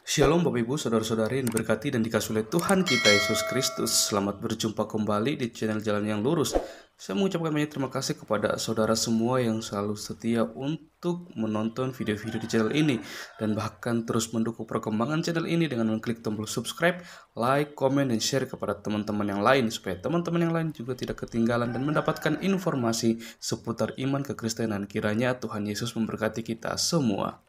Shalom Bapak Ibu, Saudara-saudari yang diberkati dan dikasihi oleh Tuhan kita Yesus Kristus. Selamat berjumpa kembali di channel Jalan yang Lurus. Saya mengucapkan banyak terima kasih kepada saudara semua yang selalu setia untuk menonton video-video di channel ini dan bahkan terus mendukung perkembangan channel ini dengan mengklik tombol subscribe, like, komen, dan share kepada teman-teman yang lain supaya teman-teman yang lain juga tidak ketinggalan dan mendapatkan informasi seputar iman kekristenan. Kiranya Tuhan Yesus memberkati kita semua.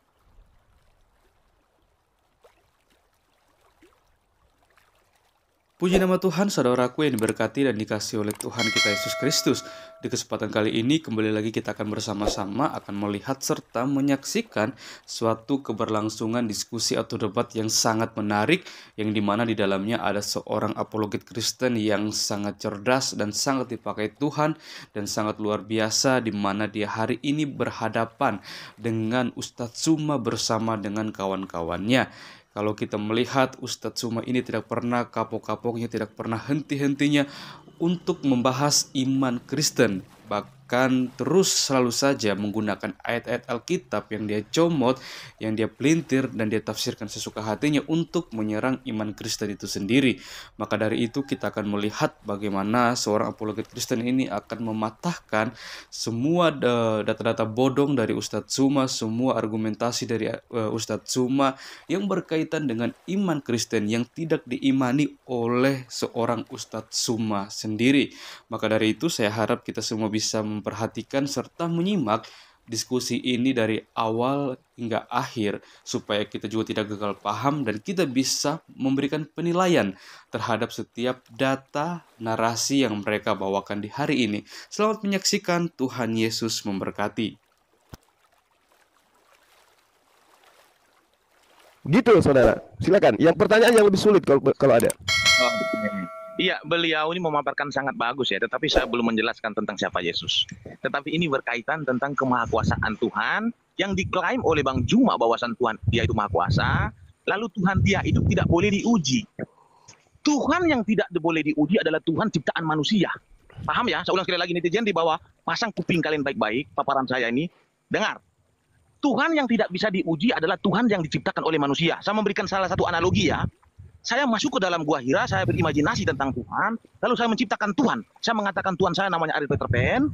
Puji nama Tuhan, saudaraku yang diberkati dan dikasihi oleh Tuhan kita Yesus Kristus. Di kesempatan kali ini, kembali lagi kita akan bersama-sama akan melihat serta menyaksikan suatu keberlangsungan diskusi atau debat yang sangat menarik, yang dimana di dalamnya ada seorang apologet Kristen yang sangat cerdas dan sangat dipakai Tuhan dan sangat luar biasa, di mana dia hari ini berhadapan dengan Ustadz Tsuma bersama dengan kawan-kawannya. Kalau kita melihat Ustadz Tsuma ini tidak pernah kapok-kapoknya, tidak pernah henti-hentinya untuk membahas iman Kristen. Bahkan terus selalu saja menggunakan ayat-ayat Alkitab yang dia comot, yang dia pelintir, dan dia tafsirkan sesuka hatinya untuk menyerang iman Kristen itu sendiri. Maka dari itu kita akan melihat bagaimana seorang apologet Kristen ini akan mematahkan semua data-data bodong dari Ustadz Tsuma, semua argumentasi dari Ustadz Tsuma yang berkaitan dengan iman Kristen yang tidak diimani oleh seorang Ustadz Tsuma sendiri. Maka dari itu saya harap kita semua bisa memperhatikan serta menyimak diskusi ini dari awal hingga akhir supaya kita juga tidak gagal paham dan kita bisa memberikan penilaian terhadap setiap data narasi yang mereka bawakan di hari ini. Selamat menyaksikan, Tuhan Yesus memberkati. Gitu, saudara. Silakan. Yang pertanyaan yang lebih sulit kalau ada. Iya, beliau ini memaparkan sangat bagus ya, tetapi saya belum menjelaskan tentang siapa Yesus. Tetapi ini berkaitan tentang kemahakuasaan Tuhan yang diklaim oleh Bang Juma bahwasan Tuhan dia itu maha kuasa, lalu Tuhan dia itu tidak boleh diuji. Tuhan yang tidak boleh diuji adalah Tuhan ciptaan manusia. Paham ya? Saya ulang sekali lagi, netizen di bawah, pasang kuping kalian baik-baik, paparan saya ini. Dengar. Tuhan yang tidak bisa diuji adalah Tuhan yang diciptakan oleh manusia. Saya memberikan salah satu analogi ya. Saya masuk ke dalam gua Hira, saya berimajinasi tentang Tuhan, lalu saya menciptakan Tuhan. Saya mengatakan Tuhan saya namanya Ariel Peter Pan.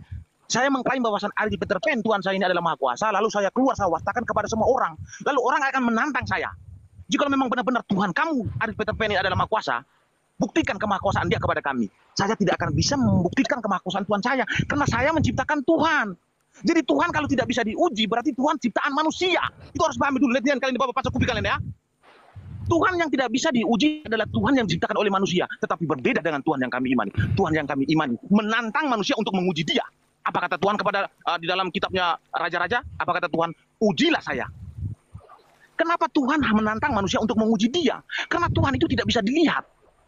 Saya mengklaim bahwasan Ariel Peter Pan, Tuhan saya ini adalah maha kuasa, lalu saya keluar, saya wastakan kepada semua orang. Lalu orang akan menantang saya. Jika memang benar-benar Tuhan kamu, Ariel Peter Pan ini adalah maha kuasa, buktikan kemahakuasaan dia kepada kami. Saya tidak akan bisa membuktikan kemahakuasaan Tuhan saya, karena saya menciptakan Tuhan. Jadi Tuhan kalau tidak bisa diuji, berarti Tuhan ciptaan manusia. Itu harus pahami dulu, lihat kalian di bawah pasang kuping kalian ya. Tuhan yang tidak bisa diuji adalah Tuhan yang diciptakan oleh manusia, tetapi berbeda dengan Tuhan yang kami imani. Tuhan yang kami imani menantang manusia untuk menguji dia. Apa kata Tuhan kepada di dalam kitabnya Raja-Raja? Apa kata Tuhan? Ujilah saya. Kenapa Tuhan menantang manusia untuk menguji dia? Karena Tuhan itu tidak bisa dilihat.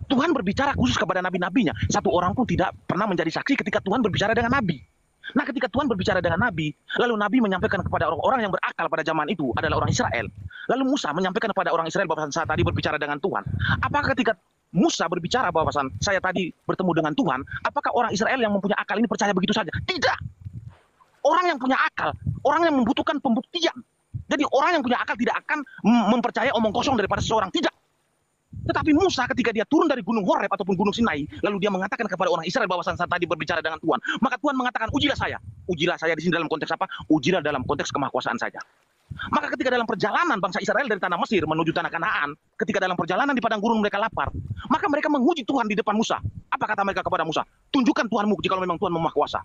Tuhan berbicara khusus kepada nabi-nabinya. Satu orang pun tidak pernah menjadi saksi ketika Tuhan berbicara dengan nabi. Nah, ketika Tuhan berbicara dengan Nabi, lalu Nabi menyampaikan kepada orang-orang yang berakal pada zaman itu adalah orang Israel. Lalu Musa menyampaikan kepada orang Israel bahwa saya tadi berbicara dengan Tuhan. Apakah ketika Musa berbicara bahwa saya tadi bertemu dengan Tuhan, apakah orang Israel yang mempunyai akal ini percaya begitu saja? Tidak. Orang yang punya akal, orang yang membutuhkan pembuktian. Jadi orang yang punya akal tidak akan mempercayai omong kosong daripada seseorang. Tidak. Tetapi Musa ketika dia turun dari gunung Horeb ataupun gunung Sinai, lalu dia mengatakan kepada orang Israel bahwa saya tadi berbicara dengan Tuhan, maka Tuhan mengatakan ujilah saya. Ujilah saya di sini dalam konteks apa? Ujilah dalam konteks kemahakuasaan saja. Maka ketika dalam perjalanan bangsa Israel dari tanah Mesir menuju tanah Kanaan, ketika dalam perjalanan di padang gurun mereka lapar, maka mereka menguji Tuhan di depan Musa. Apa kata mereka kepada Musa? Tunjukkan Tuhanmu jika memang Tuhan maha kuasa.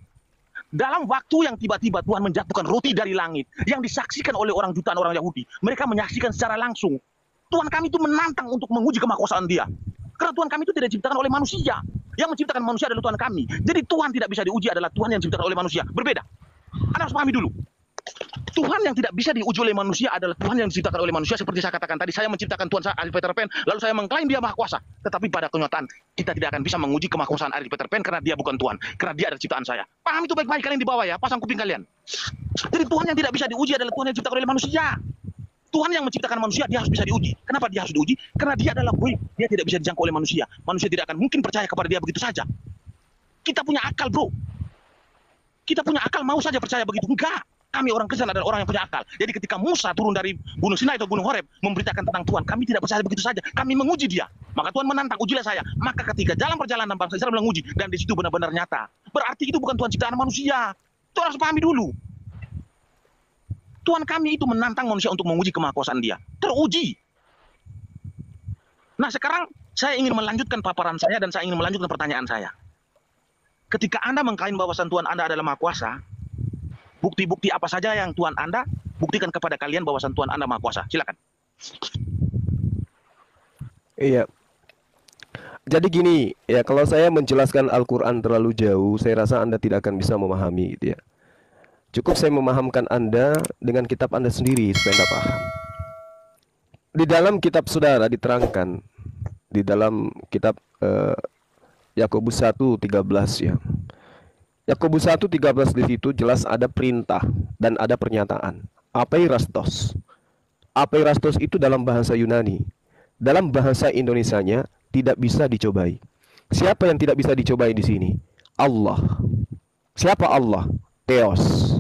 Dalam waktu yang tiba-tiba Tuhan menjatuhkan roti dari langit yang disaksikan oleh orang jutaan orang Yahudi, mereka menyaksikan secara langsung. Tuhan kami itu menantang untuk menguji kemahakuasaan dia. Karena Tuhan kami itu tidak diciptakan oleh manusia. Yang menciptakan manusia adalah Tuhan kami. Jadi Tuhan tidak bisa diuji adalah Tuhan yang diciptakan oleh manusia. Berbeda. Anda harus pahami dulu. Tuhan yang tidak bisa diuji oleh manusia adalah Tuhan yang diciptakan oleh manusia. Seperti saya katakan tadi, saya menciptakan Tuhan saya, Ariel Peter Pan, lalu saya mengklaim dia maha kuasa. Tetapi pada kenyataan, kita tidak akan bisa menguji kemahakuasaan Ariel Peter Pan karena dia bukan Tuhan. Karena dia adalah ciptaan saya. Paham itu baik-baik kalian di bawah ya, pasang kuping kalian. Jadi Tuhan yang tidak bisa diuji adalah Tuhan yang diciptakan oleh manusia. Tuhan yang menciptakan manusia, dia harus bisa diuji. Kenapa dia harus diuji? Karena dia adalah goib. Dia tidak bisa dijangkau oleh manusia. Manusia tidak akan mungkin percaya kepada dia begitu saja. Kita punya akal, bro. Kita punya akal, mau saja percaya begitu. Enggak. Kami orang Kristen adalah orang yang punya akal. Jadi ketika Musa turun dari Gunung Sinai atau Gunung Horeb memberitakan tentang Tuhan, kami tidak percaya begitu saja. Kami menguji dia. Maka Tuhan menantang, ujilah saya. Maka ketika jalan perjalanan bangsa Israel menguji dan di situ benar-benar nyata. Berarti itu bukan Tuhan ciptaan manusia. Itu harus pahami dulu. Tuhan kami itu menantang manusia untuk menguji kemahakuasaan dia. Teruji. Nah sekarang saya ingin melanjutkan paparan saya dan saya ingin melanjutkan pertanyaan saya. Ketika Anda mengklaim bahwasan Tuhan Anda adalah Maha Kuasa, bukti-bukti apa saja yang Tuhan Anda buktikan kepada kalian bahwasan Tuhan Anda Maha Kuasa? Silakan. Iya. Jadi gini, ya kalau saya menjelaskan Al-Quran terlalu jauh, saya rasa Anda tidak akan bisa memahami gitu ya. Cukup saya memahamkan Anda dengan kitab Anda sendiri supaya Anda paham. Di dalam kitab saudara diterangkan, di dalam kitab Yakobus 1:13 ya. Yakobus 1:13 di situ jelas ada perintah dan ada pernyataan. Apeirastos. Apeirastos itu dalam bahasa Yunani. Dalam bahasa Indonesianya tidak bisa dicobai. Siapa yang tidak bisa dicobai di sini? Allah. Siapa Allah? Theos.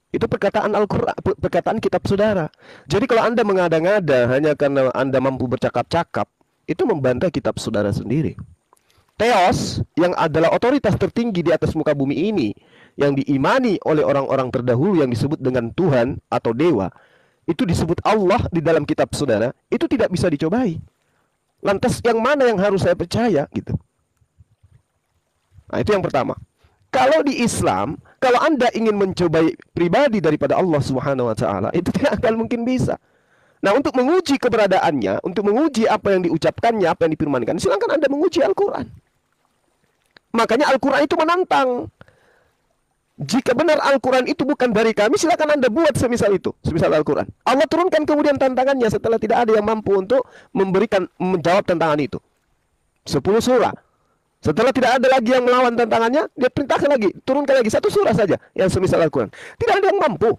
Itu perkataan Al-Quran, perkataan kitab saudara. Jadi kalau Anda mengada-ngada hanya karena Anda mampu bercakap-cakap, itu membantah kitab saudara sendiri. Theos yang adalah otoritas tertinggi di atas muka bumi ini, yang diimani oleh orang-orang terdahulu yang disebut dengan Tuhan atau Dewa, itu disebut Allah di dalam kitab saudara, itu tidak bisa dicobai. Lantas yang mana yang harus saya percaya gitu? Nah itu yang pertama. Kalau di Islam, kalau Anda ingin mencobai pribadi daripada Allah Subhanahu wa taala, itu tidak akan mungkin bisa. Nah, untuk menguji keberadaannya, untuk menguji apa yang diucapkannya, apa yang difirmankan, silakan Anda menguji Al-Quran. Makanya Al-Quran itu menantang. Jika benar Al-Quran itu bukan dari kami, silakan Anda buat semisal itu, semisal Al-Quran. Allah turunkan kemudian tantangannya setelah tidak ada yang mampu untuk menjawab tantangan itu. 10 surah. Setelah tidak ada lagi yang melawan tantangannya, dia perintahkan lagi, turunkan lagi 1 surah saja yang semisal Al-Quran. Tidak ada yang mampu.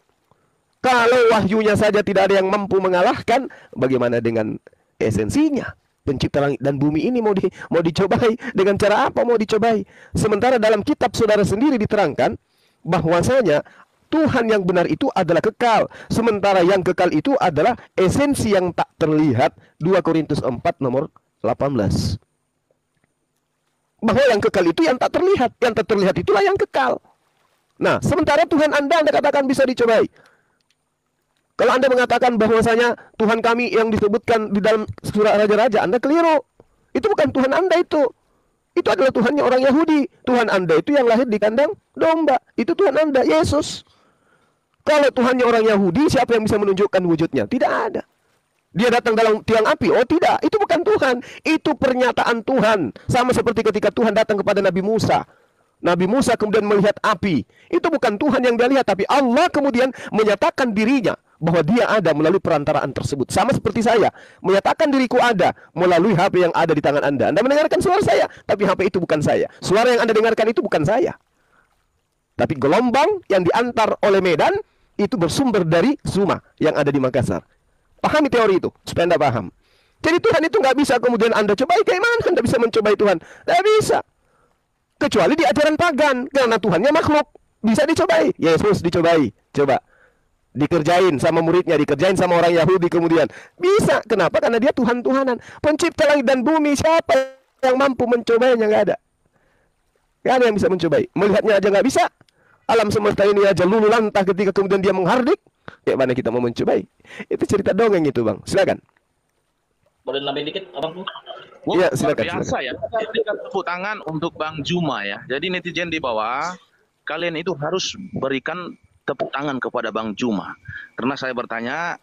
Kalau wahyunya saja tidak ada yang mampu mengalahkan, bagaimana dengan esensinya? Pencipta langit dan bumi ini mau dicobai dengan cara apa? Mau dicobai. Sementara dalam kitab saudara sendiri diterangkan bahwasanya Tuhan yang benar itu adalah kekal. Sementara yang kekal itu adalah esensi yang tak terlihat. 2 Korintus 4 nomor 18. Bahwa yang kekal itu yang tak terlihat. Yang tak terlihat itulah yang kekal. Nah, sementara Tuhan Anda katakan bisa dicobai. Kalau Anda mengatakan bahwasanya Tuhan kami yang disebutkan di dalam surah Raja-Raja, Anda keliru. Itu bukan Tuhan Anda itu. Itu adalah Tuhannya orang Yahudi. Tuhan Anda itu yang lahir di kandang domba. Itu Tuhan Anda, Yesus. Kalau Tuhannya orang Yahudi, siapa yang bisa menunjukkan wujudnya? Tidak ada. Dia datang dalam tiang api. Oh tidak, itu bukan Tuhan. Itu pernyataan Tuhan. Sama seperti ketika Tuhan datang kepada Nabi Musa. Nabi Musa kemudian melihat api. Itu bukan Tuhan yang dia lihat, tapi Allah kemudian menyatakan dirinya bahwa dia ada melalui perantaraan tersebut. Sama seperti saya, menyatakan diriku ada melalui HP yang ada di tangan Anda. Anda mendengarkan suara saya, tapi HP itu bukan saya. Suara yang Anda dengarkan itu bukan saya. Tapi gelombang yang diantar oleh medan, itu bersumber dari Zuma yang ada di Makassar. Pahami teori itu, supaya Anda paham. Jadi Tuhan itu nggak bisa kemudian Anda cobai. Kayak mana Anda bisa mencobai Tuhan? Nggak bisa. Kecuali di ajaran pagan, karena Tuhannya makhluk. Bisa dicobai. Yesus dicobai. Coba. Dikerjain sama muridnya, dikerjain sama orang Yahudi kemudian. Bisa. Kenapa? Karena dia Tuhan-Tuhanan. Pencipta langit dan bumi, siapa yang mampu mencobainya? Nggak ada. Nggak ada yang bisa mencobai. Melihatnya aja nggak bisa. Alam semesta ini aja lulu lantah ketika kemudian dia menghardik. Kayak mana kita mau mencobai? Itu cerita dongeng itu, Bang. Silakan. Boleh nambahin dikit, Abang? Iya, silakan. Biasa ya. Kita tepuk tangan untuk Bang Juma ya. Jadi netizen di bawah, kalian itu harus berikan tepuk tangan kepada Bang Juma. Karena saya bertanya,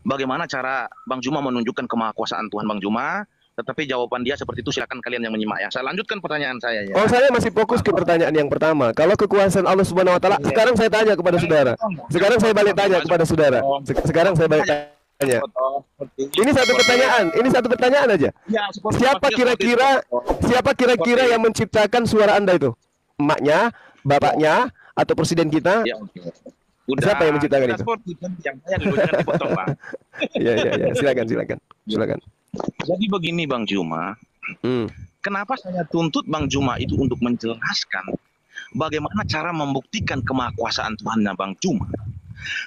bagaimana cara Bang Juma menunjukkan kemahakuasaan Tuhan Bang Juma? Tetapi jawaban dia seperti itu, silakan kalian yang menyimak ya. Saya lanjutkan pertanyaan saya ya. Oh, saya masih fokus ke pertanyaan yang pertama. Kalau kekuasaan Allah Subhanahu wa taala, sekarang saya tanya kepada saudara. Sekarang saya balik tanya kepada saudara. Sekarang saya balik tanya. Ini satu pertanyaan aja. Siapa kira-kira yang menciptakan suara Anda itu? Emaknya, bapaknya, atau presiden kita? Ya, udah, siapa yang menciptakan itu? Ya, silakan. Jadi begini Bang Juma, kenapa saya tuntut Bang Juma itu untuk menjelaskan bagaimana cara membuktikan kemahakuasaan Tuhannya Bang Juma.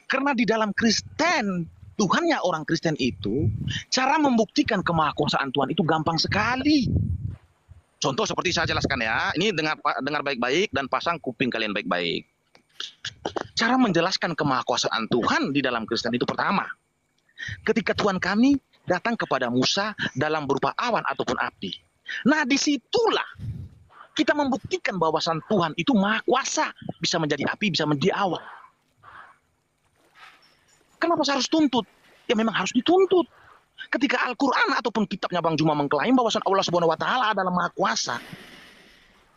Karena di dalam Kristen, Tuhannya orang Kristen itu, cara membuktikan kemahakuasaan Tuhan itu gampang sekali. Contoh seperti saya jelaskan ya, ini dengar baik-baik dan pasang kuping kalian baik-baik. Cara menjelaskan kemahakuasaan Tuhan di dalam Kristen itu pertama, ketika Tuhan kami datang kepada Musa dalam berupa awan ataupun api. Nah, disitulah kita membuktikan bahwasan Tuhan itu maha kuasa, bisa menjadi api, bisa menjadi awan. Kenapa saya harus tuntut? Ya memang harus dituntut. Ketika Al-Quran ataupun kitabnya Bang Juma mengklaim bahwasan Allah Subhanahu wa Ta'ala adalah maha kuasa,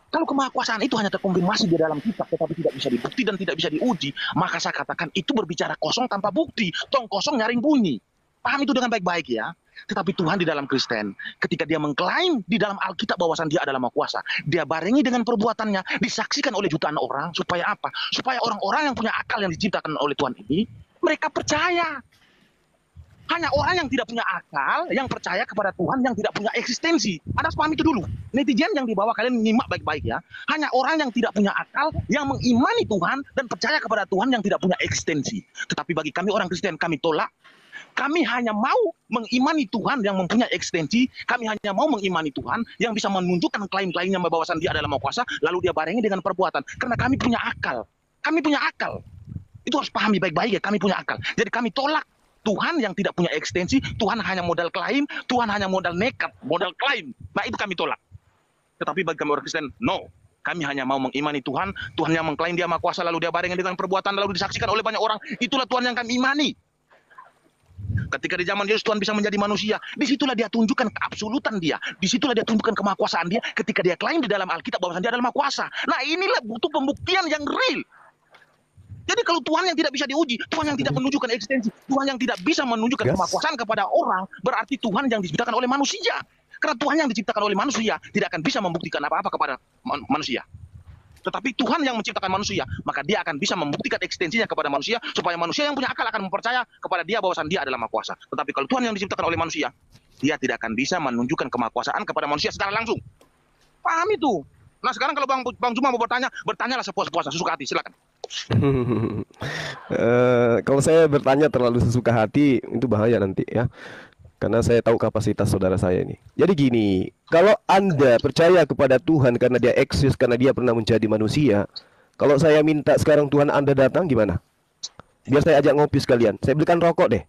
kalau kemahakuasaan itu hanya terkonfirmasi di dalam kitab tetapi tidak bisa dibukti dan tidak bisa diuji, maka saya katakan itu berbicara kosong tanpa bukti, tong kosong nyaring bunyi. Paham itu dengan baik-baik ya. Tetapi Tuhan di dalam Kristen, ketika dia mengklaim di dalam Alkitab bahwasan dia adalah maha kuasa, dia barengi dengan perbuatannya, disaksikan oleh jutaan orang, supaya apa? Supaya orang-orang yang punya akal yang diciptakan oleh Tuhan ini, mereka percaya. Hanya orang yang tidak punya akal, yang percaya kepada Tuhan, yang tidak punya eksistensi. Anda harus paham itu dulu. Netizen yang di bawah kalian nyimak baik-baik ya. Hanya orang yang tidak punya akal, yang mengimani Tuhan, dan percaya kepada Tuhan yang tidak punya eksistensi. Tetapi bagi kami orang Kristen, kami tolak. Kami hanya mau mengimani Tuhan yang mempunyai eksistensi. Kami hanya mau mengimani Tuhan yang bisa menunjukkan klaim-klaimnya bahwasan dia adalah maha kuasa, lalu dia barengi dengan perbuatan. Karena kami punya akal. Kami punya akal. Itu harus pahami baik-baik ya, kami punya akal. Jadi kami tolak Tuhan yang tidak punya eksistensi, Tuhan hanya modal klaim, Tuhan hanya modal nekat, modal klaim. Nah itu kami tolak. Tetapi bagi kami orang Kristen, no. Kami hanya mau mengimani Tuhan, Tuhan yang mengklaim dia maha kuasa, lalu dia barengan dengan perbuatan, lalu disaksikan oleh banyak orang. Itulah Tuhan yang kami imani. Ketika di zaman Yesus Tuhan bisa menjadi manusia, disitulah dia tunjukkan keabsolutan dia. Disitulah dia tunjukkan kemahakuasaan dia ketika dia klaim di dalam Alkitab bahwa dia adalah maha kuasa. Nah inilah butuh pembuktian yang real. Jadi kalau Tuhan yang tidak bisa diuji, Tuhan yang tidak menunjukkan eksistensi, Tuhan yang tidak bisa menunjukkan kemahakuasaan kepada orang, berarti Tuhan yang diciptakan oleh manusia. Karena Tuhan yang diciptakan oleh manusia tidak akan bisa membuktikan apa-apa kepada manusia. Tetapi Tuhan yang menciptakan manusia, maka dia akan bisa membuktikan eksistensinya kepada manusia, supaya manusia yang punya akal akan mempercaya kepada dia bahwasan dia adalah maha kuasa. Tetapi kalau Tuhan yang diciptakan oleh manusia, dia tidak akan bisa menunjukkan kemahakuasaan kepada manusia secara langsung. Paham itu? Nah sekarang kalau Bang Juma mau bertanya, bertanyalah sepuas-puasnya, sesuka hati, silakan. Kalau saya bertanya terlalu sesuka hati, itu bahaya nanti ya. Karena saya tahu kapasitas saudara saya ini. Jadi gini, kalau Anda percaya kepada Tuhan karena dia eksis, karena dia pernah menjadi manusia, kalau saya minta sekarang Tuhan Anda datang, gimana? Biar saya ajak ngopi sekalian. Saya belikan rokok deh.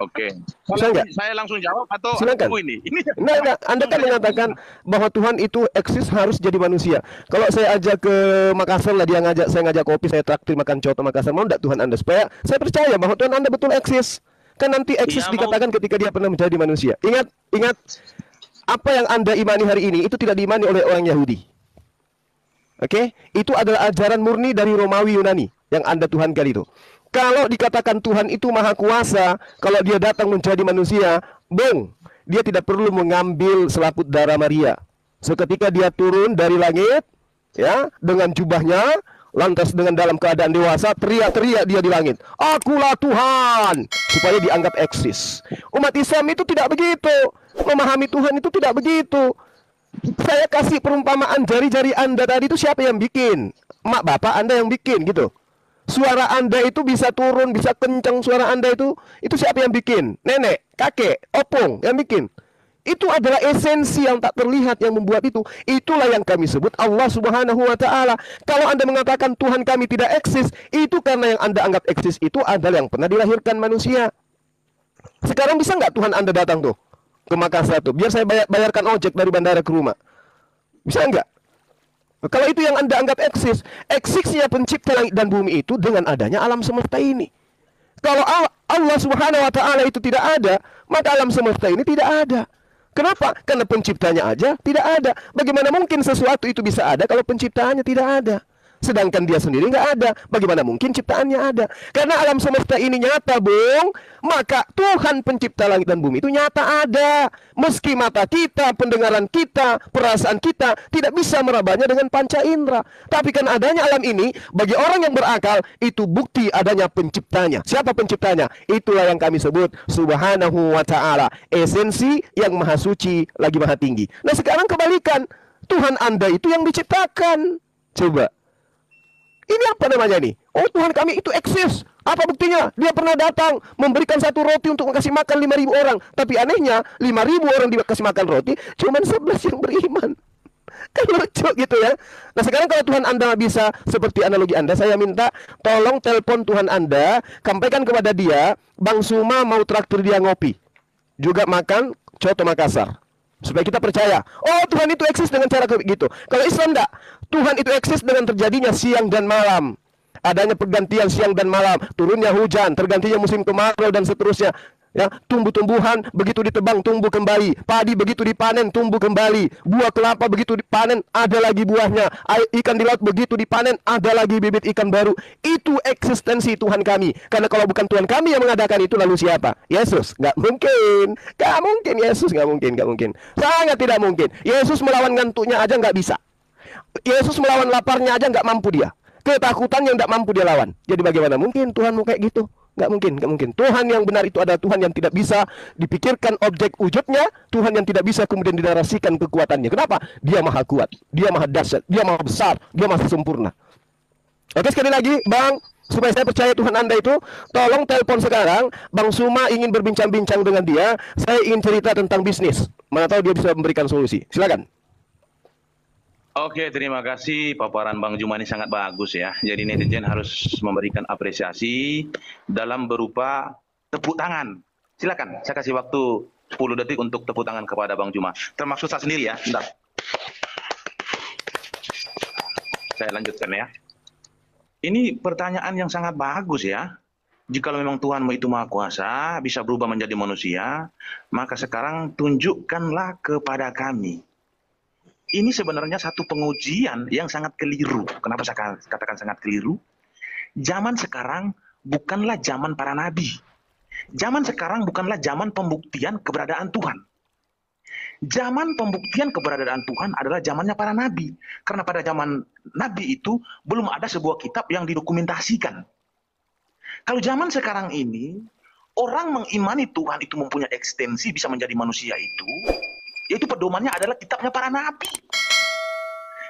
Oke. Bisa nggak? Saya langsung jawab atau silakan. ini? Nah, Anda kan mengatakan bahwa Tuhan itu eksis harus jadi manusia. Kalau saya ajak ke Makassar lah, saya ngajak kopi, saya traktir makan coto Makassar, mau enggak Tuhan Anda? Supaya saya percaya bahwa Tuhan Anda betul eksis. Kan nanti eksis dikatakan ketika dia pernah menjadi manusia. Ingat, apa yang Anda imani hari ini itu tidak diimani oleh orang Yahudi. Oke? Itu adalah ajaran murni dari Romawi Yunani yang Anda tuhankan itu. Kalau dikatakan Tuhan itu maha kuasa, kalau dia datang menjadi manusia, dia tidak perlu mengambil selaput darah Maria. Seketika dia turun dari langit, ya, dengan jubahnya, lantas dengan dalam keadaan dewasa, teriak-teriak dia di langit, "Akulah Tuhan," supaya dianggap eksis. Umat Islam itu tidak begitu. Memahami Tuhan itu tidak begitu. Saya kasih perumpamaan jari-jari Anda tadi itu siapa yang bikin? Mak bapak Anda yang bikin gitu. Suara Anda itu bisa turun, bisa kencang suara Anda itu siapa yang bikin? Nenek, kakek, opung yang bikin. Itu adalah esensi yang tak terlihat yang membuat itu. Itulah yang kami sebut Allah Subhanahu wa Ta'ala. Kalau Anda mengatakan Tuhan kami tidak eksis, itu karena yang Anda anggap eksis itu adalah yang pernah dilahirkan manusia. Sekarang bisa nggak Tuhan Anda datang tuh ke Makassar tuh? Biar saya bayarkan ojek dari bandara ke rumah. Bisa nggak? Kalau itu yang Anda anggap eksis, eksisnya pencipta langit dan bumi itu dengan adanya alam semesta ini. Kalau Allah Subhanahu wa Ta'ala itu tidak ada, maka alam semesta ini tidak ada. Kenapa? Karena penciptanya aja tidak ada. Bagaimana mungkin sesuatu itu bisa ada kalau penciptaannya tidak ada? Sedangkan dia sendiri nggak ada. Bagaimana mungkin ciptaannya ada? Karena alam semesta ini nyata, Bung. Maka Tuhan pencipta langit dan bumi itu nyata ada. Meski mata kita, pendengaran kita, perasaan kita tidak bisa merabanya dengan panca indera. Tapi kan adanya alam ini, bagi orang yang berakal, itu bukti adanya penciptanya. Siapa penciptanya? Itulah yang kami sebut Subhanahu wa Ta'ala. Esensi yang maha suci lagi maha tinggi. Nah sekarang kebalikan. Tuhan Anda itu yang diciptakan. Coba. Ini apa namanya nih? Oh, Tuhan kami itu eksis. Apa buktinya? Dia pernah datang memberikan satu roti untuk kasih makan 5.000 orang. Tapi anehnya 5.000 orang dikasih makan roti, cuman 11 yang beriman. Kan lucu gitu ya. Nah sekarang kalau Tuhan Anda bisa seperti analogi Anda, saya minta tolong telepon Tuhan Anda, sampaikan kepada dia, Bang Suma mau traktir dia ngopi, juga makan coto Makassar, supaya kita percaya, oh Tuhan itu eksis dengan cara gitu. Kalau Islam enggak, Tuhan itu eksis dengan terjadinya siang dan malam, adanya pergantian siang dan malam, turunnya hujan, tergantinya musim kemarau dan seterusnya. Ya, tumbuh-tumbuhan begitu ditebang tumbuh kembali, padi begitu dipanen tumbuh kembali, buah kelapa begitu dipanen ada lagi buahnya, ikan di laut begitu dipanen ada lagi bibit ikan baru. Itu eksistensi Tuhan kami. Karena kalau bukan Tuhan kami yang mengadakan itu, lalu siapa? Yesus. Nggak mungkin, nggak mungkin. Yesus nggak mungkin, nggak mungkin, sangat tidak mungkin. Yesus melawan ngantuknya aja nggak bisa. Yesus melawan laparnya aja nggak mampu dia. Ketakutan yang nggak mampu dia lawan. Jadi bagaimana mungkin Tuhan mau kayak gitu? Nggak mungkin, nggak mungkin. Tuhan yang benar itu adalah Tuhan yang tidak bisa dipikirkan objek wujudnya, Tuhan yang tidak bisa kemudian dinarasikan kekuatannya. Kenapa? Dia maha kuat, dia maha dahsyat, dia maha besar, dia maha sempurna. Oke, sekali lagi, Bang, supaya saya percaya Tuhan Anda itu, tolong telepon sekarang. Bang Suma ingin berbincang-bincang dengan dia. Saya ingin cerita tentang bisnis. Mana tahu dia bisa memberikan solusi. Silakan. Oke, terima kasih. Paparan Bang Juma ini sangat bagus ya. Jadi netizen harus memberikan apresiasi dalam berupa tepuk tangan. Silakan, saya kasih waktu 10 detik untuk tepuk tangan kepada Bang Juma. Termasuk saya sendiri ya. Bentar. Saya lanjutkan ya. Ini pertanyaan yang sangat bagus ya. Jikalau memang Tuhanmu itu Maha Kuasa, bisa berubah menjadi manusia, maka sekarang tunjukkanlah kepada kami. Ini sebenarnya satu pengujian yang sangat keliru. Kenapa saya katakan sangat keliru? Zaman sekarang bukanlah zaman para nabi. Zaman sekarang bukanlah zaman pembuktian keberadaan Tuhan. Zaman pembuktian keberadaan Tuhan adalah zamannya para nabi. Karena pada zaman nabi itu belum ada sebuah kitab yang didokumentasikan. Kalau zaman sekarang ini, orang mengimani Tuhan itu mempunyai ekstensi bisa menjadi manusia itu, yaitu pedomannya adalah kitabnya para nabi.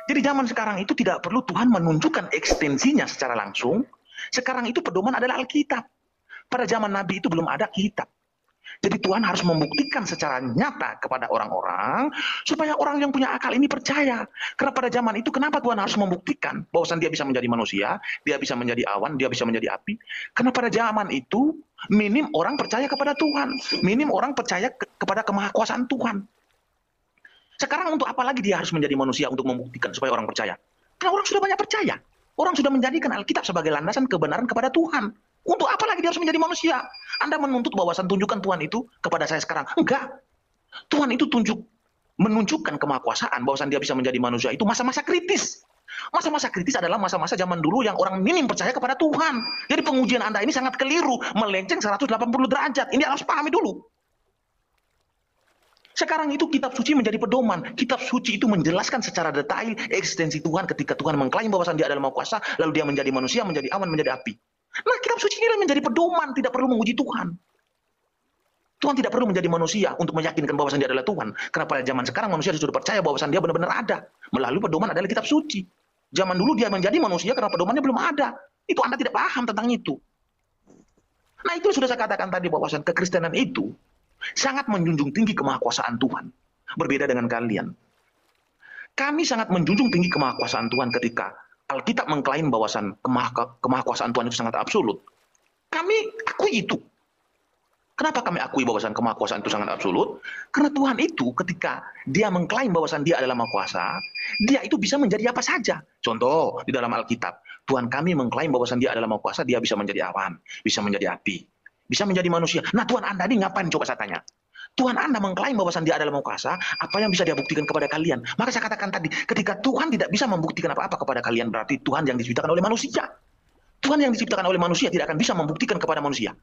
Jadi zaman sekarang itu tidak perlu Tuhan menunjukkan ekstensinya secara langsung. Sekarang itu pedoman adalah Alkitab. Pada zaman nabi itu belum ada kitab. Jadi Tuhan harus membuktikan secara nyata kepada orang-orang supaya orang yang punya akal ini percaya. Karena pada zaman itu kenapa Tuhan harus membuktikan bahwasan dia bisa menjadi manusia, dia bisa menjadi awan, dia bisa menjadi api. Karena pada zaman itu minim orang percaya kepada Tuhan. Minim orang percaya kepada kemahakuasaan Tuhan. Sekarang untuk apa lagi dia harus menjadi manusia untuk membuktikan supaya orang percaya? Karena orang sudah banyak percaya. Orang sudah menjadikan Alkitab sebagai landasan kebenaran kepada Tuhan. Untuk apa lagi dia harus menjadi manusia? Anda menuntut bahwasan tunjukkan Tuhan itu kepada saya sekarang. Enggak. Tuhan itu menunjukkan kemahakuasaan bahwasan dia bisa menjadi manusia itu masa-masa kritis. Masa-masa kritis adalah masa-masa zaman dulu yang orang minim percaya kepada Tuhan. Jadi pengujian Anda ini sangat keliru, melenceng 180 derajat. Ini harus pahami dulu. Sekarang itu kitab suci menjadi pedoman. Kitab suci itu menjelaskan secara detail eksistensi Tuhan ketika Tuhan mengklaim bahwasan dia adalah Maha Kuasa, lalu dia menjadi manusia, menjadi awan, menjadi api. Nah, kitab suci ini menjadi pedoman, tidak perlu menguji Tuhan. Tuhan tidak perlu menjadi manusia untuk meyakinkan bahwasan dia adalah Tuhan. Karena pada zaman sekarang manusia sudah percaya bahwasan dia benar-benar ada. Melalui pedoman adalah kitab suci. Zaman dulu dia menjadi manusia karena pedomannya belum ada. Itu Anda tidak paham tentang itu. Nah, itu sudah saya katakan tadi bahwasan kekristenan itu sangat menjunjung tinggi kemahakuasaan Tuhan. Berbeda dengan kalian. Kami sangat menjunjung tinggi kemahakuasaan Tuhan ketika Alkitab mengklaim bahwasan kemahakuasaan Tuhan itu sangat absolut. Kami akui itu. Kenapa kami akui bahwasan kemahakuasaan itu sangat absolut? Karena Tuhan itu ketika dia mengklaim bahwasan dia adalah Maha Kuasa, dia itu bisa menjadi apa saja. Contoh, di dalam Alkitab, Tuhan kami mengklaim bahwasan dia adalah Maha Kuasa, dia bisa menjadi awan, bisa menjadi api, bisa menjadi manusia. Nah, Tuhan Anda ini ngapain, coba saya tanya? Tuhan Anda mengklaim bahwasan dia adalah Maha Kuasa, apa yang bisa dia buktikan kepada kalian? Maka saya katakan tadi, ketika Tuhan tidak bisa membuktikan apa-apa kepada kalian, berarti Tuhan yang diciptakan oleh manusia. Tuhan yang diciptakan oleh manusia tidak akan bisa membuktikan kepada manusia.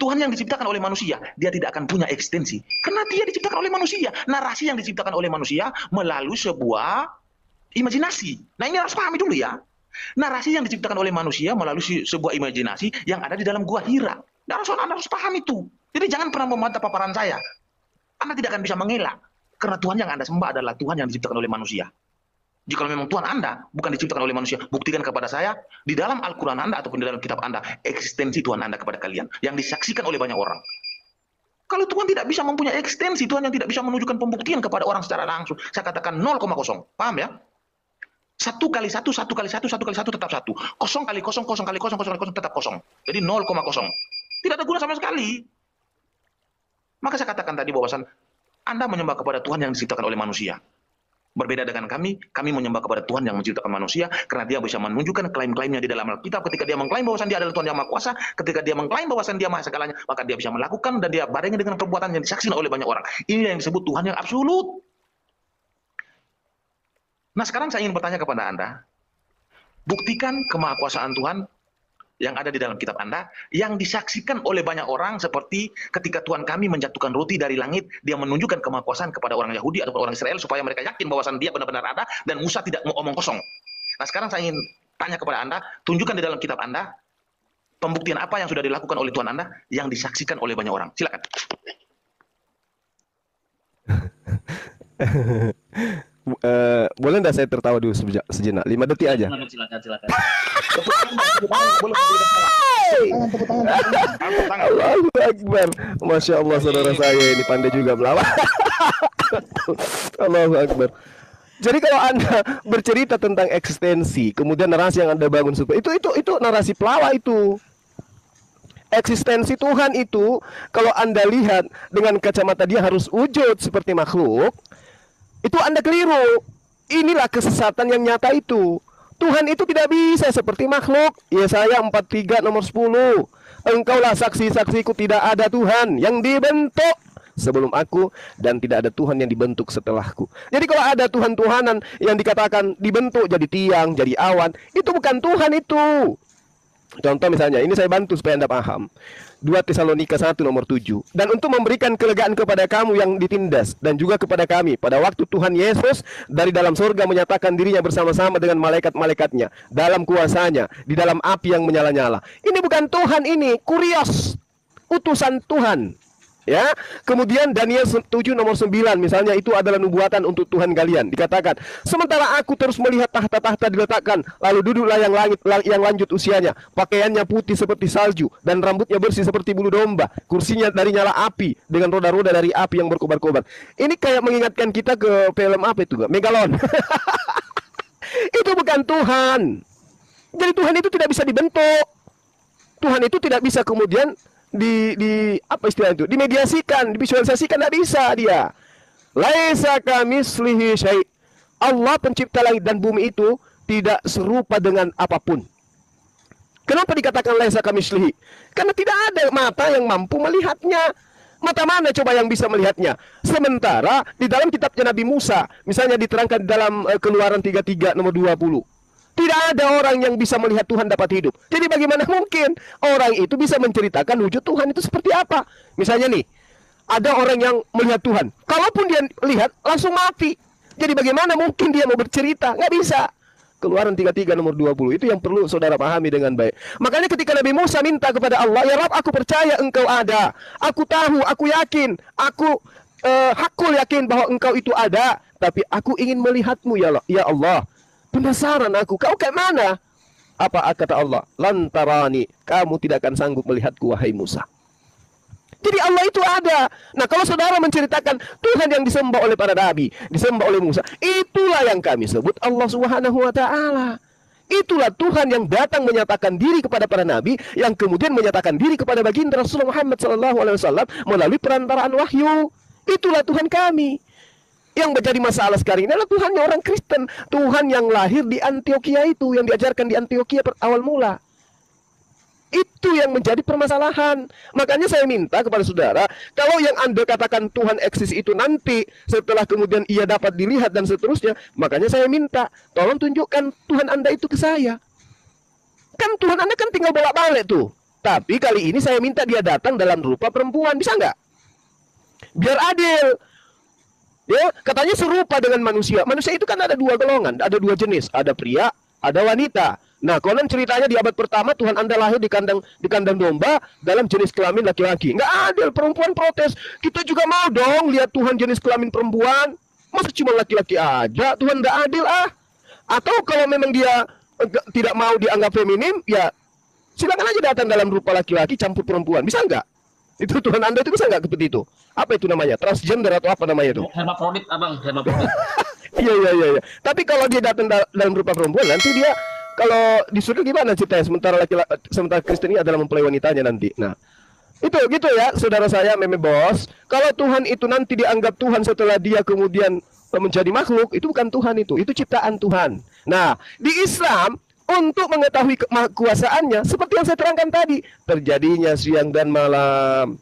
Tuhan yang diciptakan oleh manusia, dia tidak akan punya ekstensi. Karena dia diciptakan oleh manusia. Narasi yang diciptakan oleh manusia melalui sebuah imajinasi. Nah, ini harus pahami dulu ya. Narasi yang diciptakan oleh manusia melalui sebuah imajinasi yang ada di dalam gua Hira. Anda harus paham itu. Jadi jangan pernah membantah paparan saya. Anda tidak akan bisa mengelak. Karena Tuhan yang Anda sembah adalah Tuhan yang diciptakan oleh manusia. Jika memang Tuhan Anda bukan diciptakan oleh manusia, buktikan kepada saya di dalam Al-Quran Anda ataupun di dalam kitab Anda eksistensi Tuhan Anda kepada kalian yang disaksikan oleh banyak orang. Kalau Tuhan tidak bisa mempunyai ekstensi, Tuhan yang tidak bisa menunjukkan pembuktian kepada orang secara langsung, saya katakan 0,0. Paham ya? 1 kali 1, 1 kali 1, 1 kali 1 tetap 1. 0 kali 0, 0 kali 0, 0 kali 0 tetap 0. Jadi 0,0. Tidak ada guna sama sekali. Maka saya katakan tadi bahwasan Anda menyembah kepada Tuhan yang diciptakan oleh manusia. Berbeda dengan kami menyembah kepada Tuhan yang menciptakan manusia karena dia bisa menunjukkan klaim-klaimnya di dalam Alkitab. Ketika dia mengklaim bahwasan dia adalah Tuhan yang Maha Kuasa, ketika dia mengklaim bahwasan dia Maha Segalanya, maka dia bisa melakukan dan dia barengi dengan perbuatan yang disaksikan oleh banyak orang. Ini yang disebut Tuhan yang absolut. Nah, sekarang saya ingin bertanya kepada Anda, buktikan kemahakuasaan Tuhan yang ada di dalam kitab Anda, yang disaksikan oleh banyak orang seperti ketika Tuhan kami menjatuhkan roti dari langit, dia menunjukkan kemahakuasaan kepada orang Yahudi atau orang Israel supaya mereka yakin bahwasan dia benar-benar ada dan Musa tidak mau omong kosong. Nah, sekarang saya ingin tanya kepada Anda, tunjukkan di dalam kitab Anda pembuktian apa yang sudah dilakukan oleh Tuhan Anda yang disaksikan oleh banyak orang. Silakan. Boleh nggak saya tertawa dulu sejenak? 5 detik aja. Silakan. Allahu Akbar. Masya Allah, saudara saya ini pandai juga melawak. Allahu Akbar. Jadi kalau Anda bercerita tentang eksistensi, kemudian narasi yang Anda bangun supaya itu narasi pelawak itu. Eksistensi Tuhan itu kalau Anda lihat dengan kacamata dia harus wujud seperti makhluk, itu Anda keliru. Inilah kesesatan yang nyata itu. Tuhan itu tidak bisa seperti makhluk. Yesaya 43 nomor 10. Engkaulah saksi-saksiku, tidak ada Tuhan yang dibentuk sebelum aku dan tidak ada Tuhan yang dibentuk setelahku. Jadi kalau ada Tuhan-Tuhanan yang dikatakan dibentuk jadi tiang, jadi awan, itu bukan Tuhan itu. Contoh misalnya, ini saya bantu supaya Anda paham. 2 Tesalonika 1 nomor 7. Dan untuk memberikan kelegaan kepada kamu yang ditindas dan juga kepada kami pada waktu Tuhan Yesus dari dalam surga menyatakan dirinya bersama-sama dengan malaikat-malaikatnya dalam kuasanya di dalam api yang menyala-nyala. Ini bukan Tuhan, ini kurios, utusan Tuhan. Ya, kemudian Daniel 7 nomor 9 misalnya, itu adalah nubuatan untuk Tuhan kalian. Dikatakan, sementara aku terus melihat tahta-tahta diletakkan, lalu duduklah yang lanjut usianya, pakaiannya putih seperti salju dan rambutnya bersih seperti bulu domba, kursinya dari nyala api dengan roda-roda dari api yang berkobar-kobar. Ini kayak mengingatkan kita ke film apa itu, Megalon. Itu bukan Tuhan. Jadi Tuhan itu tidak bisa dibentuk. Tuhan itu tidak bisa kemudian apa istilah itu, dimediasikan, divisualisasikan, tidak bisa dia. Laisa kamitslihi syai'. Allah pencipta langit dan bumi itu tidak serupa dengan apapun. Kenapa dikatakan laisa kamitslihi? Karena tidak ada mata yang mampu melihatnya. Mata mana coba yang bisa melihatnya? Sementara di dalam kitabnya Nabi Musa, misalnya diterangkan dalam Keluaran 33 nomor 20. Tidak ada orang yang bisa melihat Tuhan dapat hidup. Jadi bagaimana mungkin orang itu bisa menceritakan wujud Tuhan itu seperti apa? Misalnya nih, ada orang yang melihat Tuhan. Kalaupun dia lihat, langsung mati. Jadi bagaimana mungkin dia mau bercerita? Nggak bisa. Keluaran 33 nomor 20. Itu yang perlu saudara pahami dengan baik. Makanya ketika Nabi Musa minta kepada Allah, ya Rabb, aku percaya engkau ada. Aku tahu, aku yakin. Aku hakul yakin bahwa engkau itu ada. Tapi aku ingin melihatmu ya Allah. Penasaran aku, kau kayak mana? Apa kata Allah? Lantarani, kamu tidak akan sanggup melihatku wahai Musa. Jadi Allah itu ada. Nah, kalau saudara menceritakan Tuhan yang disembah oleh para nabi, disembah oleh Musa, itulah yang kami sebut Allah Subhanahu wa taala. Itulah Tuhan yang datang menyatakan diri kepada para nabi, yang kemudian menyatakan diri kepada baginda Rasulullah Muhammad SAW melalui perantaraan wahyu. Itulah Tuhan kami. Yang menjadi masalah sekarang ini adalah Tuhannya orang Kristen. Tuhan yang lahir di Antioquia itu, yang diajarkan di Antioquia awal mula. Itu yang menjadi permasalahan. Makanya saya minta kepada saudara, kalau yang Anda katakan Tuhan eksis itu nanti, setelah kemudian ia dapat dilihat dan seterusnya, makanya saya minta, tolong tunjukkan Tuhan Anda itu ke saya. Kan Tuhan Anda kan tinggal bolak-balik tuh. Tapi kali ini saya minta dia datang dalam rupa perempuan, bisa nggak? Biar adil. Ya, katanya serupa dengan manusia. Manusia itu kan ada 2 golongan, ada 2 jenis, ada pria, ada wanita. Nah, konon ceritanya di abad pertama Tuhan Anda lahir di kandang domba dalam jenis kelamin laki-laki. Nggak adil, perempuan protes. Kita juga mau dong lihat Tuhan jenis kelamin perempuan. Masa cuma laki-laki aja? Tuhan nggak adil ah. Atau kalau memang dia tidak mau dianggap feminim, ya silakan aja datang dalam rupa laki-laki campur perempuan. Bisa nggak? Itu Tuhan Anda itu bisa nggak seperti itu? Apa itu namanya? Transgender atau apa namanya itu? Hermafrodit, abang, hermafrodit. Iya. Tapi kalau dia datang dalam rupa perempuan, nanti dia kalau di surga gimana ceritanya? Sementara Kristen ini adalah mempelai wanitanya nanti. Nah, itu gitu ya, saudara saya, meme bos. Kalau Tuhan itu nanti dianggap Tuhan setelah dia kemudian menjadi makhluk, itu bukan Tuhan itu ciptaan Tuhan. Nah, di Islam untuk mengetahui kekuasaannya, seperti yang saya terangkan tadi, terjadinya siang dan malam.